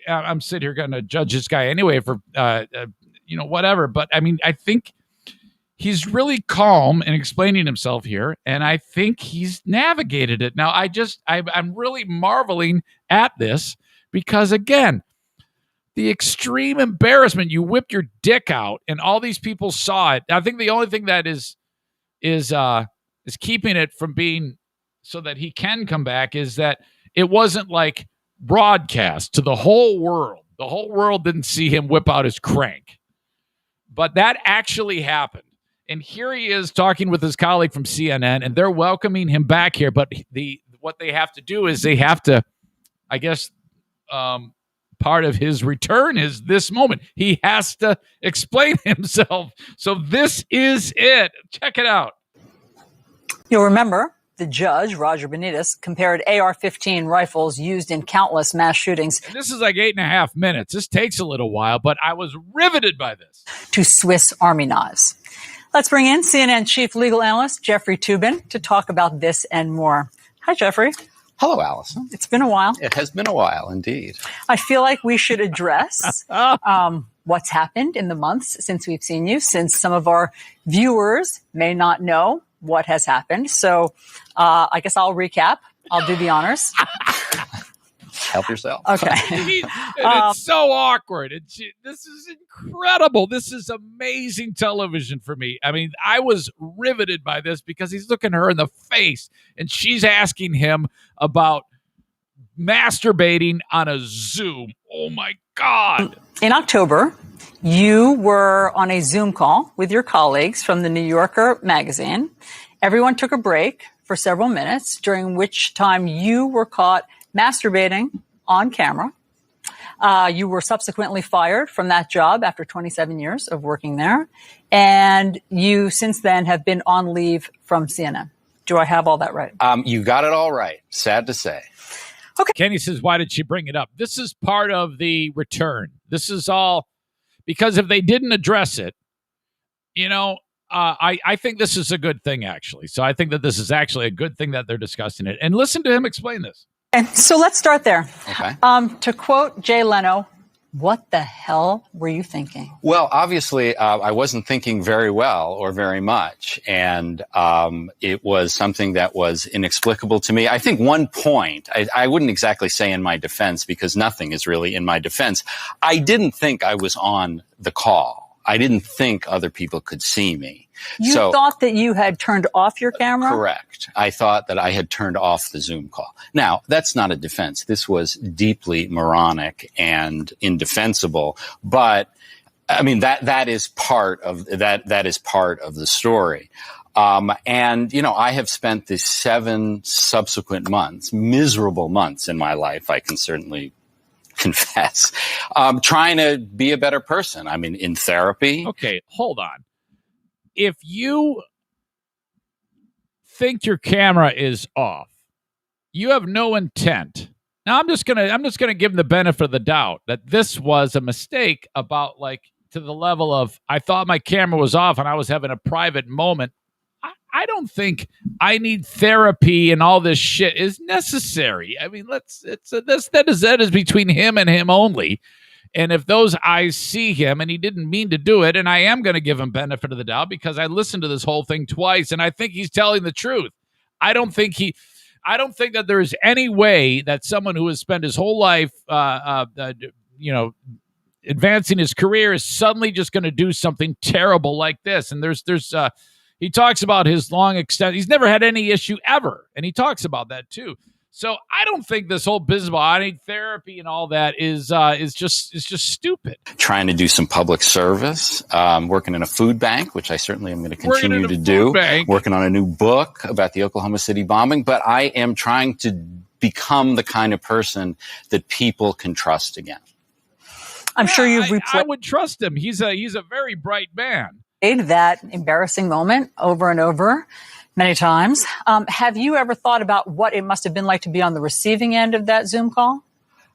going to judge this guy anyway for whatever. But I mean, I think he's really calm in explaining himself here, and I think he's navigated it. Now, I'm really marveling at this because, again, the extreme embarrassment, you whipped your dick out, and all these people saw it. I think the only thing that is keeping it from being so that he can come back is that it wasn't like broadcast to the whole world. The whole world didn't see him whip out his crank. But that actually happened. And here he is talking with his colleague from CNN, and they're welcoming him back here. But what they have to do is they have to, I guess, part of his return is this moment. He has to explain himself. So this is it. Check it out. You'll remember the judge, Roger Benitez, compared AR-15 rifles used in countless mass shootings. And this is like 8.5 minutes. This takes a little while, but I was riveted by this. To Swiss Army knives. Let's bring in CNN chief legal analyst Jeffrey Toobin to talk about this and more. Hi, Jeffrey. Hello, Allison. It's been a while. It has been a while, indeed. I feel like we should address what's happened in the months since we've seen you, since some of our viewers may not know what has happened. So I guess I'll recap. I'll do the honors. Help yourself. Okay. And it's so awkward. This is incredible. This is amazing television for me. I mean, I was riveted by this because he's looking her in the face and she's asking him about masturbating on a Zoom. Oh, my God. In October, you were on a Zoom call with your colleagues from the New Yorker magazine. Everyone took a break for several minutes, during which time you were caught masturbating on camera. You were subsequently fired from that job after 27 years of working there. And you since then have been on leave from CNN. Do I have all that right? You got it all right. Sad to say. Okay. Kenny says, why did she bring it up? This is part of the return. This is all because if they didn't address it, you know, I think this is a good thing, actually. So I think that this is actually a good thing that they're discussing it. And listen to him explain this. And so let's start there. Okay. To quote Jay Leno, what the hell were you thinking? Well, obviously, I wasn't thinking very well or very much. And it was something that was inexplicable to me. I think one point, I wouldn't exactly say in my defense because nothing is really in my defense. I didn't think I was on the call. I didn't think other people could see me. You thought that you had turned off your camera? Correct. I thought that I had turned off the Zoom call. Now, that's not a defense. This was deeply moronic and indefensible. But I mean, that is part of that is part of the story. And, you know, I have spent the 7 subsequent months, miserable months in my life. I can certainly confess, trying to be a better person. I mean, in therapy. Okay, hold on. If you think your camera is off, you have no intent. Now, I'm just gonna give him the benefit of the doubt that this was a mistake about like to the level of I thought my camera was off and I was having a private moment. I don't think I need therapy and all this shit is necessary. I mean, that is between him and him only. And if those eyes see him and he didn't mean to do it, and I am going to give him benefit of the doubt because I listened to this whole thing twice and I think he's telling the truth. I don't think that there is any way that someone who has spent his whole life, advancing his career is suddenly just going to do something terrible like this. And he talks about his long extent. He's never had any issue ever. And he talks about that too. So I don't think this whole business about I need therapy and all that is just stupid. Trying to do some public service, working in a food bank, which I certainly am going to continue to do. Working on a new book about the Oklahoma City bombing. But I am trying to become the kind of person that people can trust again. I'm sure you've replayed. I would trust him. He's a very bright man. That embarrassing moment over and over many times. Have you ever thought about what it must have been like to be on the receiving end of that Zoom call?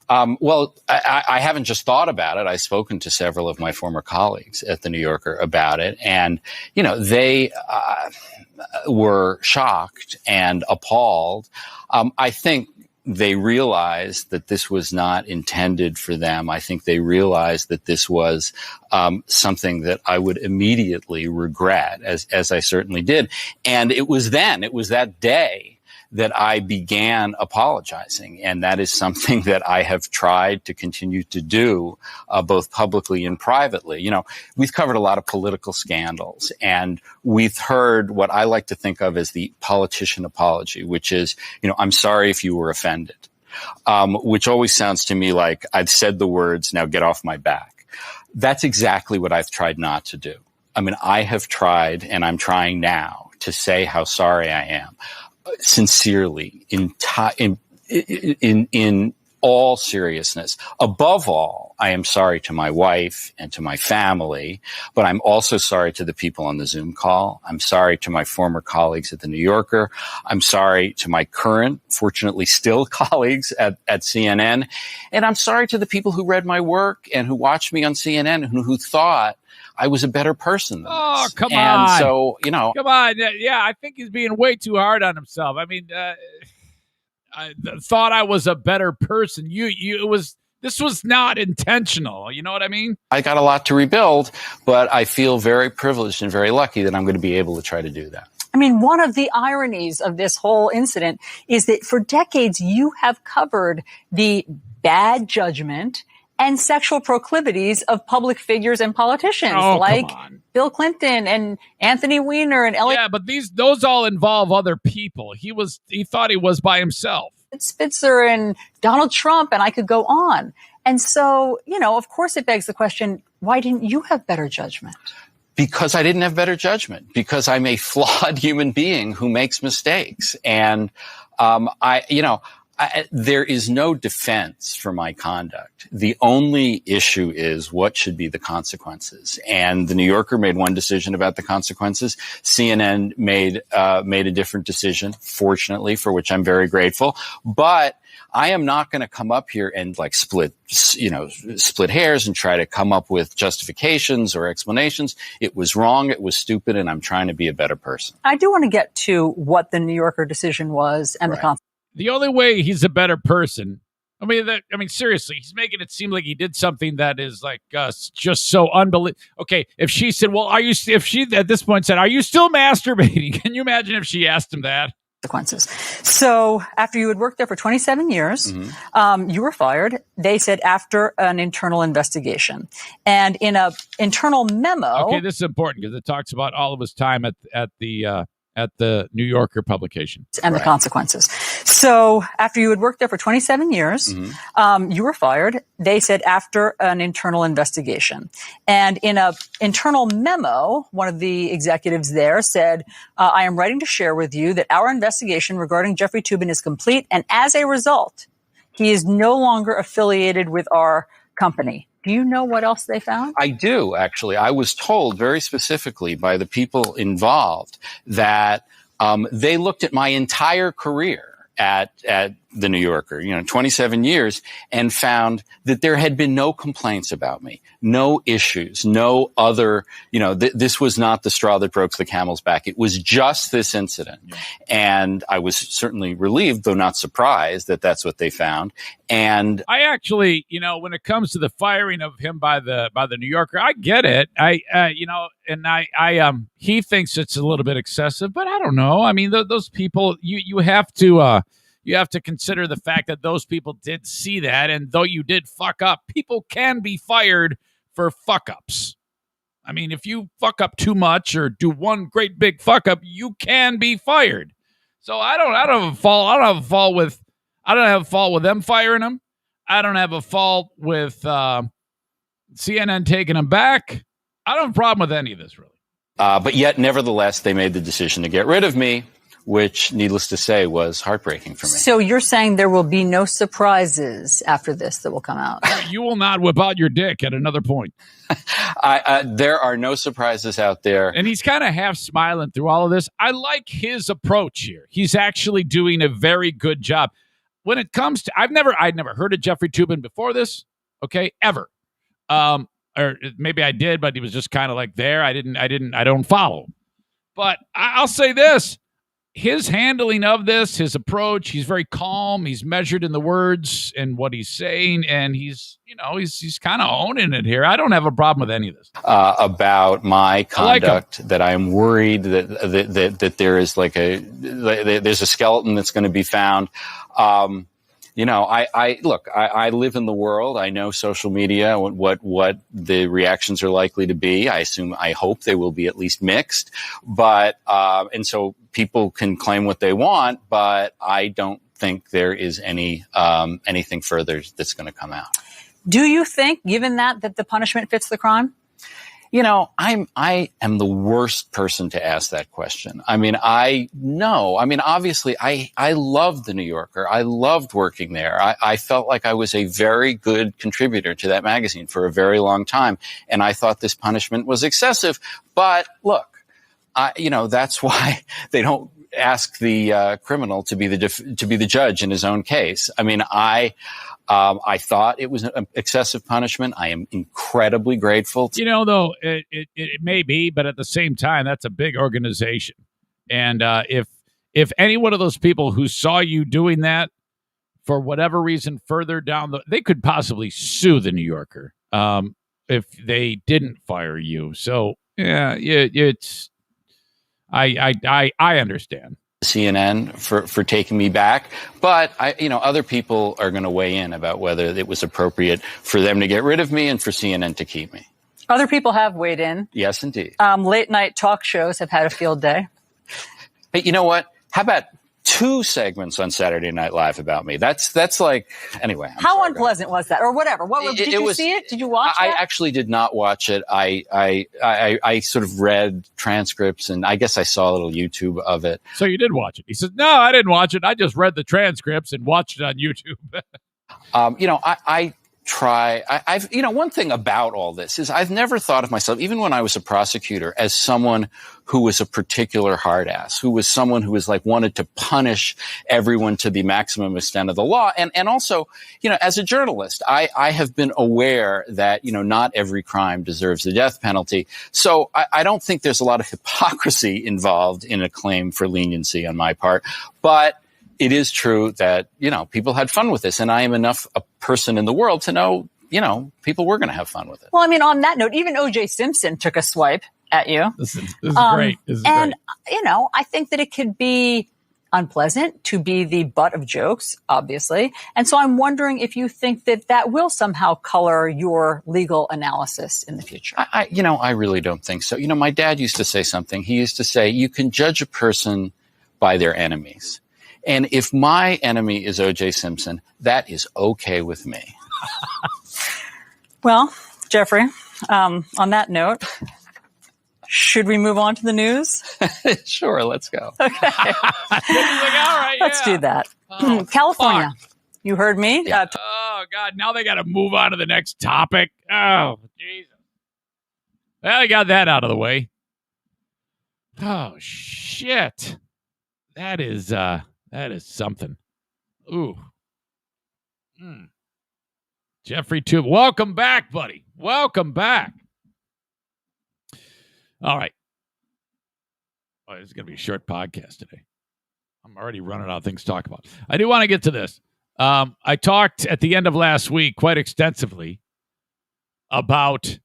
Well, I haven't just thought about it. I've spoken to several of my former colleagues at the New Yorker about it. And, you know, they were shocked and appalled. I think they realized that this was not intended for them. I think they realized that this was something that I would immediately regret, as I certainly did. And it was that day that I began apologizing. And that is something that I have tried to continue to do, both publicly and privately. You know, we've covered a lot of political scandals and we've heard what I like to think of as the politician apology, which is, you know, I'm sorry if you were offended. which always sounds to me like I've said the words, now get off my back. That's exactly what I've tried not to do. I mean, I have tried, and I'm trying now, to say how sorry I am, sincerely, in all seriousness. Above all, I am sorry to my wife and to my family, but I'm also sorry to the people on the Zoom call. I'm sorry to my former colleagues at the New Yorker. I'm sorry to my current, fortunately still colleagues at CNN. And I'm sorry to the people who read my work and who watched me on CNN and who thought I was a better person than this. Come and on. So, you know. Come on. Yeah, I think he's being way too hard on himself. I mean, I thought I was a better person. This was not intentional. You know what I mean? I got a lot to rebuild, but I feel very privileged and very lucky that I'm going to be able to try to do that. I mean, one of the ironies of this whole incident is that for decades you have covered the bad judgment and sexual proclivities of public figures and politicians like Bill Clinton and Anthony Weiner and Elliot. Yeah, but those all involve other people. He thought he was by himself. Spitzer and Donald Trump, and I could go on. And so, you know, of course it begs the question, why didn't you have better judgment? Because I didn't have better judgment, because I'm a flawed human being who makes mistakes. And there is no defense for my conduct. The only issue is what should be the consequences. And the New Yorker made one decision about the consequences. CNN made a different decision, fortunately, for which I'm very grateful. But I am not going to come up here and like split hairs and try to come up with justifications or explanations. It was wrong. It was stupid. And I'm trying to be a better person. I do want to get to what the New Yorker decision was and the consequences. The only way he's a better person, I mean, seriously, he's making it seem like he did something that is like just so unbelievable. Okay, if she said, "Well, if she at this point said, are you still masturbating?" Can you imagine if she asked him that? Consequences. So after you had worked there for 27 years, you were fired. They said after an internal investigation, and in a internal memo. Okay, this is important because it talks about all of his time at the New Yorker publication. And the consequences. So after you had worked there for 27 years, you were fired. They said after an internal investigation. And in a internal memo, one of the executives there said, I am writing to share with you that our investigation regarding Jeffrey Toobin is complete. And as a result, he is no longer affiliated with our company. Do you know what else they found? I do, actually. I was told very specifically by the people involved that they looked at my entire career at the New Yorker, 27 years, and found that there had been no complaints about me, no issues, no other, this was not the straw that broke the camel's back. It was just this incident. Yeah. And I was certainly relieved, though not surprised, that that's what they found. And I actually, when it comes to the firing of him by the New Yorker, I get it. He thinks it's a little bit excessive, but I don't know. I mean, those people, you have to consider the fact that those people did see that, and though you did fuck up, people can be fired for fuck ups. I mean, if you fuck up too much or do one great big fuck up, you can be fired. So I don't have a fault with them firing him. I don't have a fault with CNN taking him back. I don't have a problem with any of this, really. But yet, nevertheless, they made the decision to get rid of me, which, needless to say, was heartbreaking for me. So you're saying there will be no surprises after this that will come out? You will not whip out your dick at another point. There are no surprises out there. And he's kind of half smiling through all of this. I like his approach here. He's actually doing a very good job. When it comes to, I'd never heard of Jeffrey Toobin before this, okay, ever. Or maybe I did, but he was just kind of like there. I don't follow him. But I'll say this. His handling of this, his approach, he's very calm. He's measured in the words and what he's saying, and he's kind of owning it here. I don't have a problem with any of this. About my conduct, that I am worried that there is there's a skeleton that's going to be found. I look, I live in the world. I know social media, what the reactions are likely to be. I hope they will be at least mixed, but, and so people can claim what they want, but I don't think there is anything further that's going to come out. Do you think, given that the punishment fits the crime? I am the worst person to ask that question. I mean, obviously I loved the New Yorker. I loved working there. I felt like I was a very good contributor to that magazine for a very long time. And I thought this punishment was excessive. But look, that's why they don't ask the criminal to be the judge in his own case. I mean, I thought it was an excessive punishment. I am incredibly grateful. Though it may be, but at the same time, that's a big organization. And if any one of those people who saw you doing that for whatever reason further down they could possibly sue the New Yorker if they didn't fire you. So yeah, it's I understand. CNN for taking me back, but other people are going to weigh in about whether it was appropriate for them to get rid of me and for CNN to keep me. Other people have weighed in. Yes, indeed. Late night talk shows have had a field day. Hey, you know what? How about 2 segments on Saturday Night Live about me? That's like, anyway. How unpleasant was that, or whatever? Did you see it? Did you watch it? I actually did not watch it. I sort of read transcripts, and I guess I saw a little YouTube of it. So you did watch it? He says, "No, I didn't watch it. I just read the transcripts and watched it on YouTube." One thing about all this is I've never thought of myself, even when I was a prosecutor, as someone who was a particular hard ass, who was someone who was wanted to punish everyone to the maximum extent of the law. And also, as a journalist, I have been aware that, not every crime deserves the death penalty. So I don't think there's a lot of hypocrisy involved in a claim for leniency on my part. But it is true that, people had fun with this, and I am enough a person in the world to know, people were going to have fun with it. Well, I mean, on that note, even O.J. Simpson took a swipe at you. This is great. This is great. I think that it could be unpleasant to be the butt of jokes, obviously. And so I'm wondering if you think that will somehow color your legal analysis in the future. I really don't think so. My dad used to say something. He used to say, you can judge a person by their enemies. And if my enemy is O.J. Simpson, that is okay with me. Well, Jeffrey, on that note, should we move on to the news? Sure, let's go. Okay. All right, let's do that. California. Fuck. You heard me? Yeah. Oh, God. Now they got to move on to the next topic. Oh, Jesus. Well, I got that out of the way. Oh, shit. That is something. Ooh. Jeffrey Tube, welcome back, buddy. Welcome back. All right. Oh, this is going to be a short podcast today. I'm already running out of things to talk about. I do want to get to this. I talked at the end of last week quite extensively about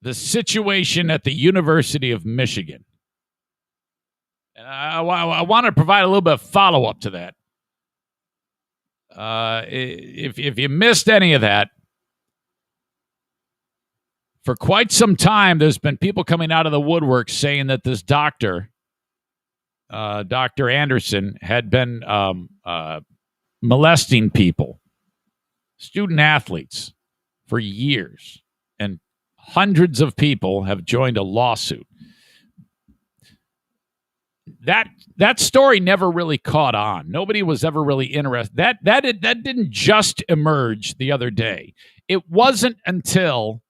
the situation at the University of Michigan. And I want to provide a little bit of follow-up to that. If you missed any of that, for quite some time, there's been people coming out of the woodwork saying that this doctor, Dr. Anderson, had been molesting people, student athletes, for years. And hundreds of people have joined a lawsuit. That story never really caught on. Nobody was ever really interested. That didn't just emerge the other day. It wasn't until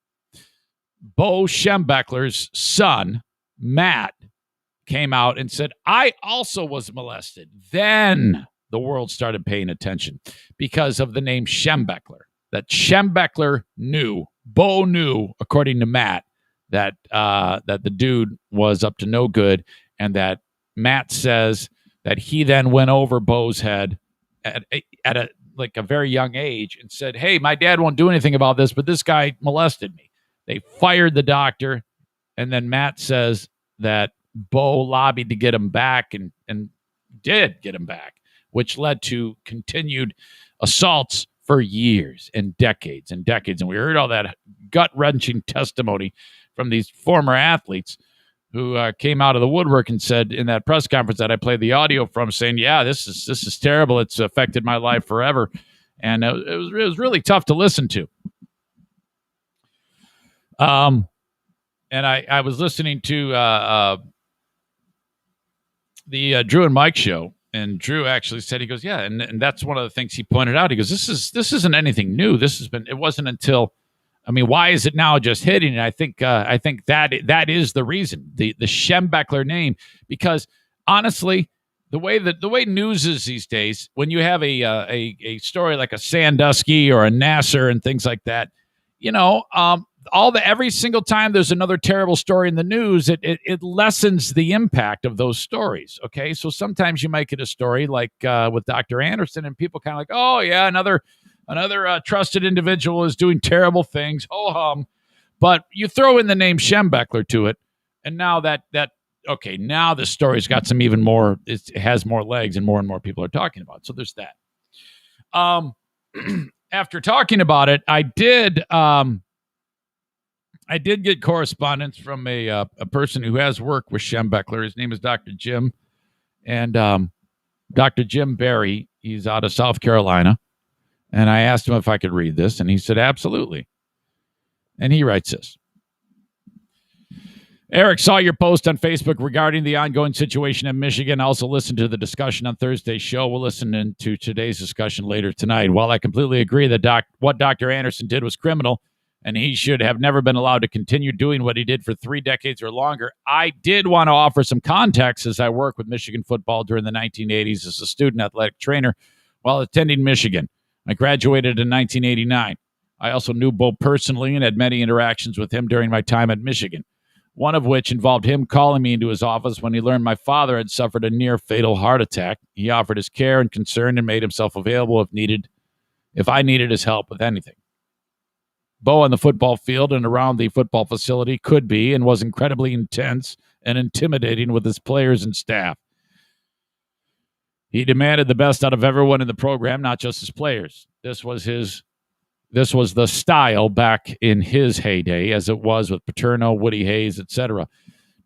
Bo Schembechler's son, Matt, came out and said, I also was molested. Then the world started paying attention because of the name Schembechler. That Schembechler knew, Bo knew, according to Matt, that the dude was up to no good, and that Matt says that he then went over Bo's head at a very young age and said, hey, my dad won't do anything about this, but this guy molested me. They fired the doctor, and then Matt says that Bo lobbied to get him back and did get him back. which led to continued assaults for years and decades and decades. And we heard all that gut-wrenching testimony from these former athletes who came out of the woodwork and said in that press conference that I played the audio from, saying, yeah, this is terrible. It's affected my life forever. And it was really tough to listen to. And I was listening to the Drew and Mike show, and Drew actually said, he goes, yeah, and that's one of the things he pointed out. He goes, this isn't anything new. It wasn't until, I mean, why is it now just hitting? And I think that is the reason, the Schembechler name, because honestly, the way news is these days, when you have a story like a Sandusky or a Nasser and things like that, every single time there's another terrible story in the news, it lessens the impact of those stories. Okay, so sometimes you might get a story like with Dr. Anderson, and people kind of like, oh yeah, another trusted individual is doing terrible things. Ho hum, but you throw in the name Schembechler to it, and now now the story's got some even more. It has more legs, and more people are talking about it. So there's that. After talking about it, I did get correspondence from a person who has worked with Schembechler. His name is Dr. Jim, and Dr. Jim Barry. He's out of South Carolina, and I asked him if I could read this, and he said absolutely. And he writes this. Eric, saw your post on Facebook regarding the ongoing situation in Michigan. I also listened to the discussion on Thursday's show. We'll listen to today's discussion later tonight. While I completely agree that what Dr. Anderson did was criminal, and he should have never been allowed to continue doing what he did for 3 decades or longer, I did want to offer some context as I worked with Michigan football during the 1980s as a student athletic trainer while attending Michigan. I graduated in 1989. I also knew Bo personally and had many interactions with him during my time at Michigan, one of which involved him calling me into his office when he learned my father had suffered a near-fatal heart attack. He offered his care and concern and made himself available if I needed his help with anything. Bo on the football field and around the football facility could be and was incredibly intense and intimidating with his players and staff. He demanded the best out of everyone in the program, not just his players. This was the style back in his heyday, as it was with Paterno, Woody Hayes, etc.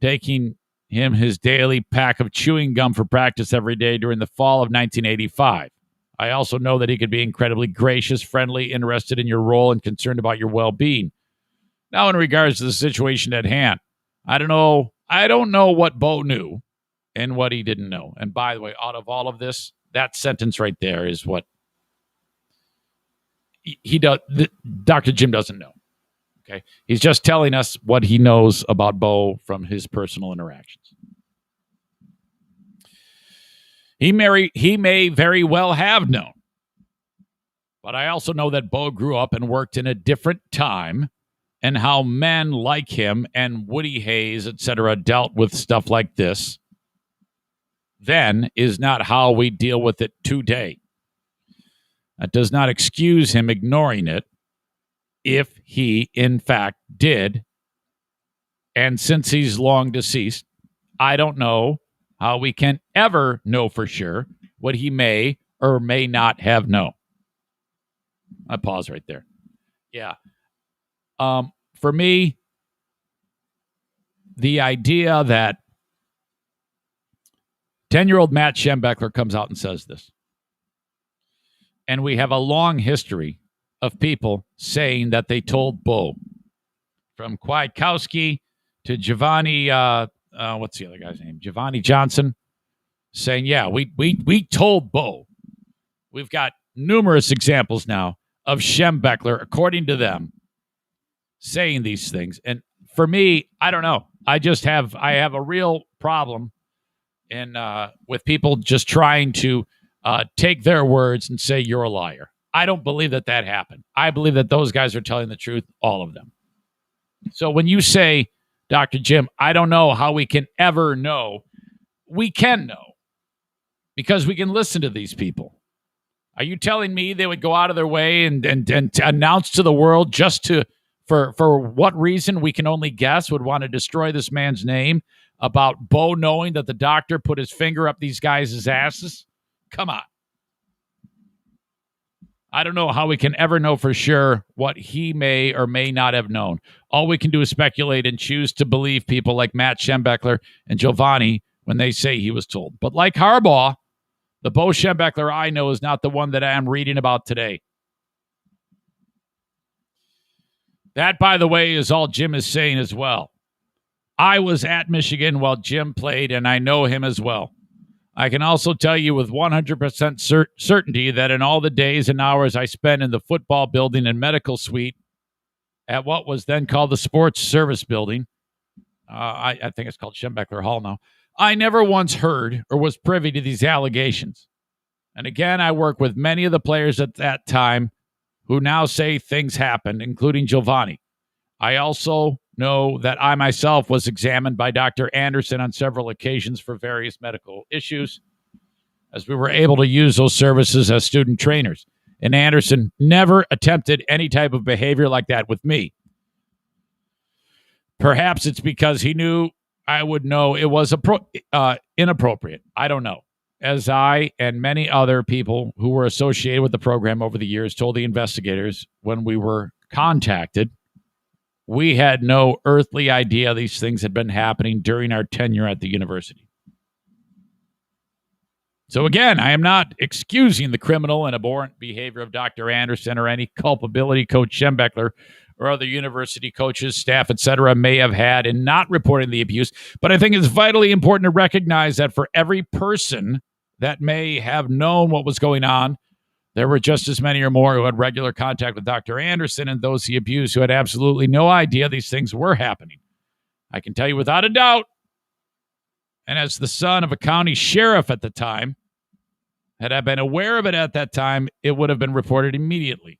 Taking him his daily pack of chewing gum for practice every day during the fall of 1985. I also know that he could be incredibly gracious, friendly, interested in your role, and concerned about your well-being. Now, in regards to the situation at hand, I don't know what Bo knew and what he didn't know. And by the way, out of all of this, that sentence right there is what Dr. Jim doesn't know. Okay, he's just telling us what he knows about Bo from his personal interactions. He may very well have known, but I also know that Bo grew up and worked in a different time, and how men like him and Woody Hayes, etc., dealt with stuff like this then is not how we deal with it today. That does not excuse him ignoring it if he, in fact, did. And since he's long deceased, I don't know how we can ever know for sure what he may or may not have known. I pause right there. Yeah. For me, the idea that 10-year-old Matt Schembechler comes out and says this, and we have a long history of people saying that they told Bo, from Kwiatkowski to Giovanni, what's the other guy's name? Giovanni Johnson, saying, yeah, we told Bo. We've got numerous examples now of Schembechler, according to them, saying these things. And for me, I don't know. I have a real problem with people just trying to take their words and say you're a liar. I don't believe that happened. I believe that those guys are telling the truth, all of them. So when you say, Dr. Jim, I don't know how we can ever know, we can know because we can listen to these people. Are you telling me they would go out of their way and announce to the world just for what reason we can only guess would want to destroy this man's name about Bo knowing that the doctor put his finger up these guys' asses? Come on. I don't know how we can ever know for sure what he may or may not have known. All we can do is speculate and choose to believe people like Matt Schembechler and Giovanni when they say he was told. But like Harbaugh, the Bo Schembechler I know is not the one that I am reading about today. That, by the way, is all Jim is saying as well. I was at Michigan while Jim played, and I know him as well. I can also tell you with 100% certainty that in all the days and hours I spent in the football building and medical suite at what was then called the Sports Service Building, I think it's called Schembechler Hall now, I never once heard or was privy to these allegations. And again, I work with many of the players at that time who now say things happened, including Giovanni. I also know that I myself was examined by Dr. Anderson on several occasions for various medical issues, as we were able to use those services as student trainers. And Anderson never attempted any type of behavior like that with me. Perhaps it's because he knew I would know it was inappropriate. I don't know. As I and many other people who were associated with the program over the years told the investigators when we were contacted, we had no earthly idea these things had been happening during our tenure at the university. So again, I am not excusing the criminal and abhorrent behavior of Dr. Anderson or any culpability Coach Schembechler or other university coaches, staff, etc. may have had in not reporting the abuse. But I think it's vitally important to recognize that for every person that may have known what was going on, there were just as many or more who had regular contact with Dr. Anderson and those he abused who had absolutely no idea these things were happening. I can tell you without a doubt, and as the son of a county sheriff at the time, had I been aware of it at that time, it would have been reported immediately.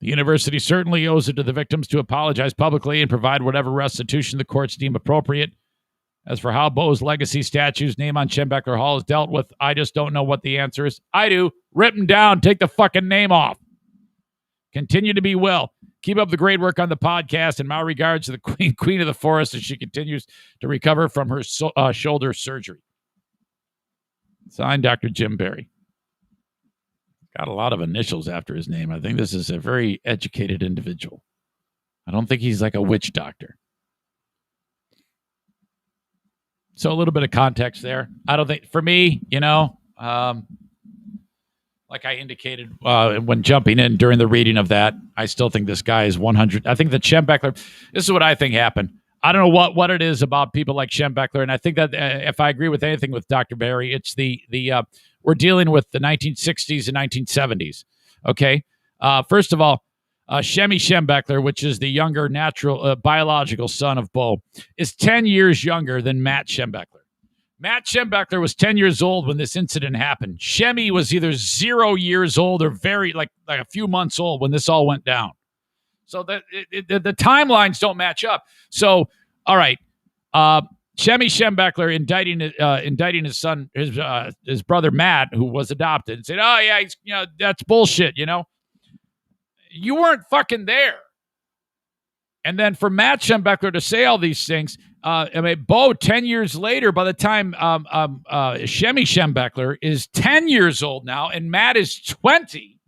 The university certainly owes it to the victims to apologize publicly and provide whatever restitution the courts deem appropriate. As for how Bo's legacy statue's name on Schembechler Hall is dealt with, I just don't know what the answer is. I do. Rip him down. Take the fucking name off. Continue to be well. Keep up the great work on the podcast, and my regards to the queen of the forest as she continues to recover from her shoulder surgery. Signed, Dr. Jim Barry. Got a lot of initials after his name. I think this is a very educated individual. I don't think he's like a witch doctor. So a little bit of context there. I don't think, for me, like I indicated when jumping in during the reading of that, I still think this guy is 100. I think that Schembechler, this is what I think happened. I don't know what it is about people like Schembechler, and I think that if I agree with anything with Dr. Barry, it's the we're dealing with the 1960s and 1970s. Okay, first of all, Shemi Schembechler, which is the younger natural biological son of Bo, is 10 years younger than Matt Schembechler. Matt Schembechler was 10 years old when this incident happened. Shemi was either 0 years old or very like a few months old when this all went down. So the timelines don't match up. So, all right, Shemi Schembechler indicting his son, his brother Matt, who was adopted, and said, "Oh yeah, that's bullshit." You weren't fucking there. And then for Matt Schembechler to say all these things, Bo 10 years later, by the time Shemi Schembechler is 10 years old now, and Matt is 20.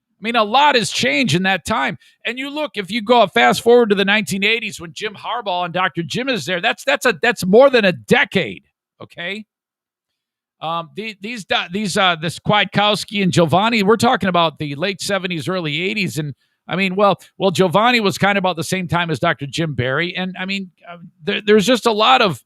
I mean, a lot has changed in that time. And you look, if you go fast forward to the 1980s when Jim Harbaugh and Dr. Jim is there, that's more than a decade. Okay. This Kwiatkowski and Giovanni, we're talking about the late 70s, early 80s. And I mean, well, Giovanni was kind of about the same time as Dr. Jim Barry. And I mean, there's just a lot of,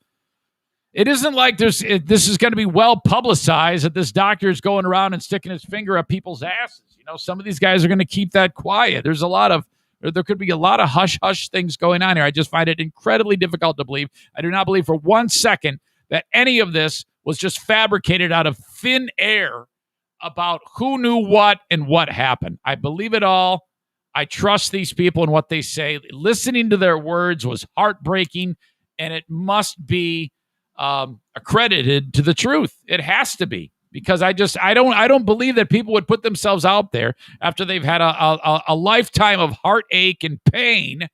it isn't like this is going to be well publicized that this doctor is going around and sticking his finger up people's asses. Some of these guys are going to keep that quiet. There could be a lot of hush-hush things going on here. I just find it incredibly difficult to believe. I do not believe for 1 second that any of this was just fabricated out of thin air about who knew what and what happened. I believe it all. I trust these people and what they say. Listening to their words was heartbreaking, and it must be accredited to the truth. It has to be. Because I don't believe that people would put themselves out there after they've had a lifetime of heartache and pain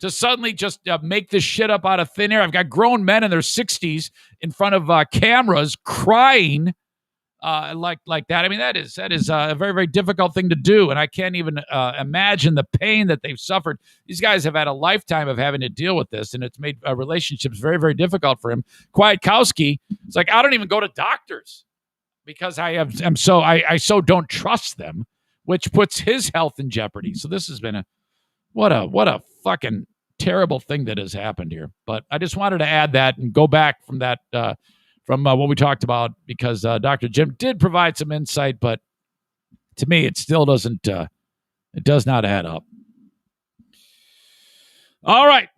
to suddenly just make this shit up out of thin air. I've got grown men in their 60s in front of cameras crying like that. I mean, that is a very, very difficult thing to do, and I can't even imagine the pain that they've suffered. These guys have had a lifetime of having to deal with this, and it's made relationships very, very difficult for him. Kwiatkowski, it's like, I don't even go to doctors because I so don't trust them, which puts his health in jeopardy. So this has been what a fucking terrible thing that has happened here. But I just wanted to add that and go back from that. From what we talked about, because Dr. Jim did provide some insight, but to me, it still doesn't, it does not add up. All right.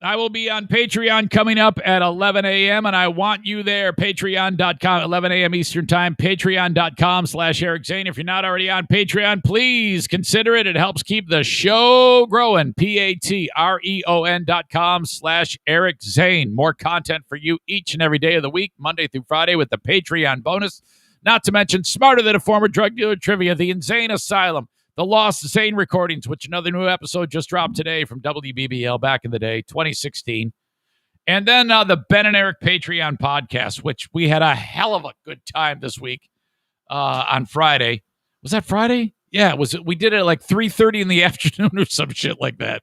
I will be on Patreon coming up at 11 a.m., and I want you there. Patreon.com, 11 a.m. Eastern Time, patreon.com/Eric Zane. If you're not already on Patreon, please consider it. It helps keep the show growing. patreon.com/Eric Zane. More content for you each and every day of the week, Monday through Friday, with the Patreon bonus. Not to mention Smarter Than a Former Drug Dealer Trivia, The Insane Asylum, The Lost Zane Recordings, which another new episode just dropped today from WBBL back in the day, 2016. And then the Ben and Eric Patreon podcast, which we had a hell of a good time this week on Friday. Was that Friday? Yeah, it was. We did it at like 3:30 in the afternoon or some shit like that.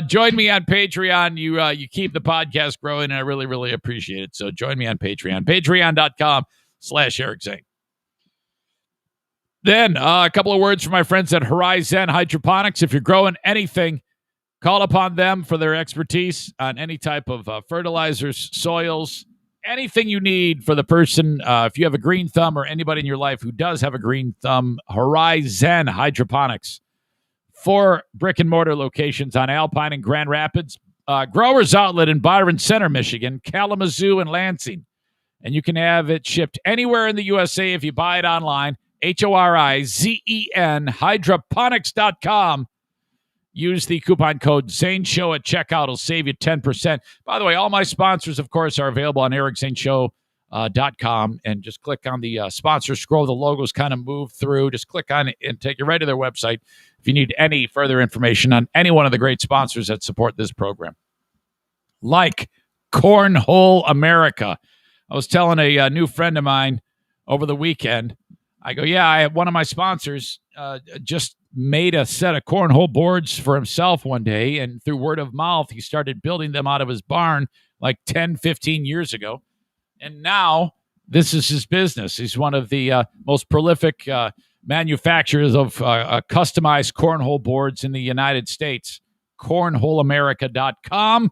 Join me on Patreon. You keep the podcast growing, and I really, really appreciate it. So join me on Patreon. Patreon.com/Eric Zane. Then a couple of words from my friends at Horizon Hydroponics. If you're growing anything, call upon them for their expertise on any type of fertilizers, soils, anything you need for the person. If you have a green thumb or anybody in your life who does have a green thumb, Horizon Hydroponics. 4 brick and mortar locations on Alpine and Grand Rapids, Growers Outlet in Byron Center, Michigan, Kalamazoo, and Lansing. And you can have it shipped anywhere in the USA if you buy it online. HORIZEN, hydroponics.com. Use the coupon code ZaneShow at checkout. It'll save you 10%. By the way, all my sponsors, of course, are available on ericzaneshow.com. And just click on the sponsor scroll. The logos kind of move through. Just click on it and take you right to their website if you need any further information on any one of the great sponsors that support this program. Like Cornhole America. I was telling a new friend of mine over the weekend, I go, yeah, I have one of my sponsors just made a set of cornhole boards for himself one day, and through word of mouth, he started building them out of his barn like 10, 15 years ago. And now this is his business. He's one of the most prolific manufacturers of customized cornhole boards in the United States. Cornholeamerica.com.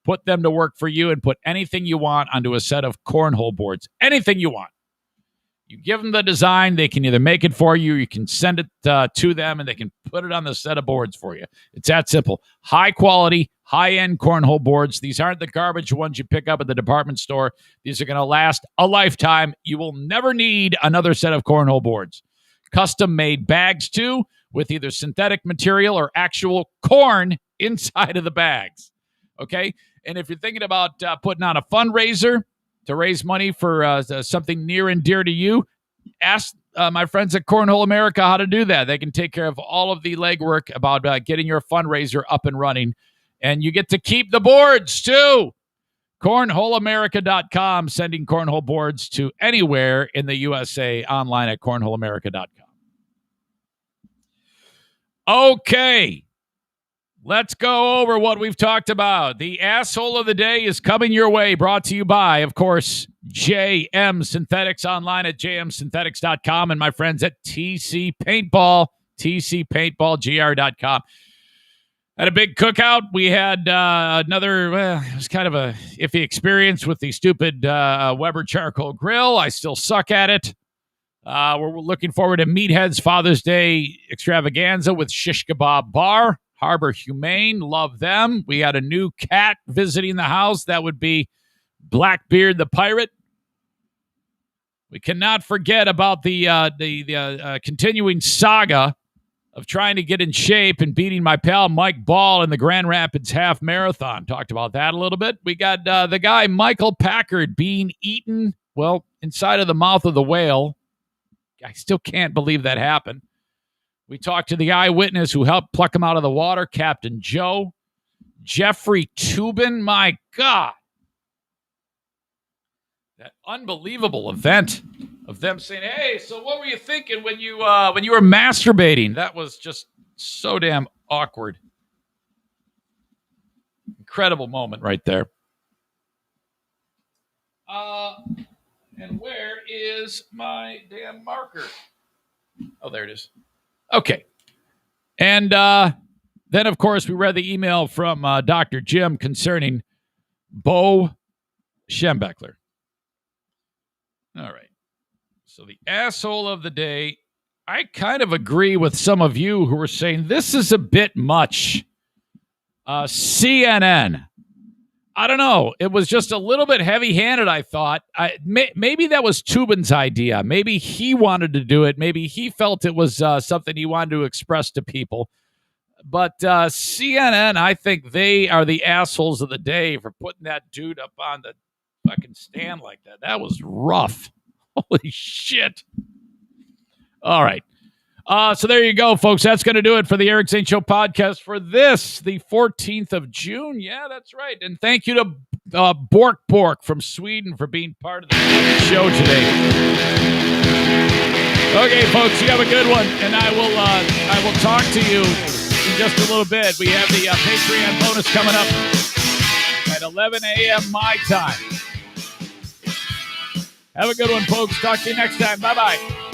Put them to work for you and put anything you want onto a set of cornhole boards. Anything you want. You give them the design, they can either make it for you, you can send it to them, and they can put it on the set of boards for you. It's that simple. High quality, high-end cornhole boards. These aren't the garbage ones you pick up at the department store. These are going to last a lifetime. You will never need another set of cornhole boards. Custom-made bags, too, with either synthetic material or actual corn inside of the bags. Okay? And if you're thinking about putting on a fundraiser to raise money for something near and dear to you, ask my friends at Cornhole America how to do that. They can take care of all of the legwork about getting your fundraiser up and running. And you get to keep the boards, too. Cornholeamerica.com, sending cornhole boards to anywhere in the USA, online at cornholeamerica.com. Okay. Let's go over what we've talked about. The asshole of the day is coming your way, brought to you by, of course, JM Synthetics, online at jmsynthetics.com, and my friends at TC Paintball, tcpaintballgr.com. Had a big cookout. We had another, it was kind of a iffy experience with the stupid Weber charcoal grill. I still suck at it. We're looking forward to Meathead's Father's Day extravaganza with Shish Kebab Bar. Harbor Humane, love them. We had a new cat visiting the house. That would be Blackbeard the Pirate. We cannot forget about the continuing saga of trying to get in shape and beating my pal Mike Ball in the Grand Rapids Half Marathon. Talked about that a little bit. We got the guy Michael Packard being eaten, well, inside of the mouth of the whale. I still can't believe that happened. We talked to the eyewitness who helped pluck him out of the water, Captain Joe. Jeffrey Toobin, my God. That unbelievable event of them saying, "Hey, so what were you thinking when you were masturbating?" That was just so damn awkward. Incredible moment right there. And where is my damn marker? Oh, there it is. Okay. And then, of course, we read the email from Dr. Jim concerning Bo Schembechler. All right. So the asshole of the day, I kind of agree with some of you who were saying this is a bit much. CNN. I don't know. It was just a little bit heavy-handed, I thought. Maybe that was Toobin's idea. Maybe he wanted to do it. Maybe he felt it was something he wanted to express to people. But CNN, I think they are the assholes of the day for putting that dude up on the fucking stand like that. That was rough. Holy shit. All right. So there you go, folks. That's going to do it for the Eric Zane Show podcast for this, the 14th of June. Yeah, that's right. And thank you to Bork from Sweden for being part of the show today. Okay, folks, you have a good one, and I will talk to you in just a little bit. We have the Patreon bonus coming up at 11 a.m. my time. Have a good one, folks. Talk to you next time. Bye-bye.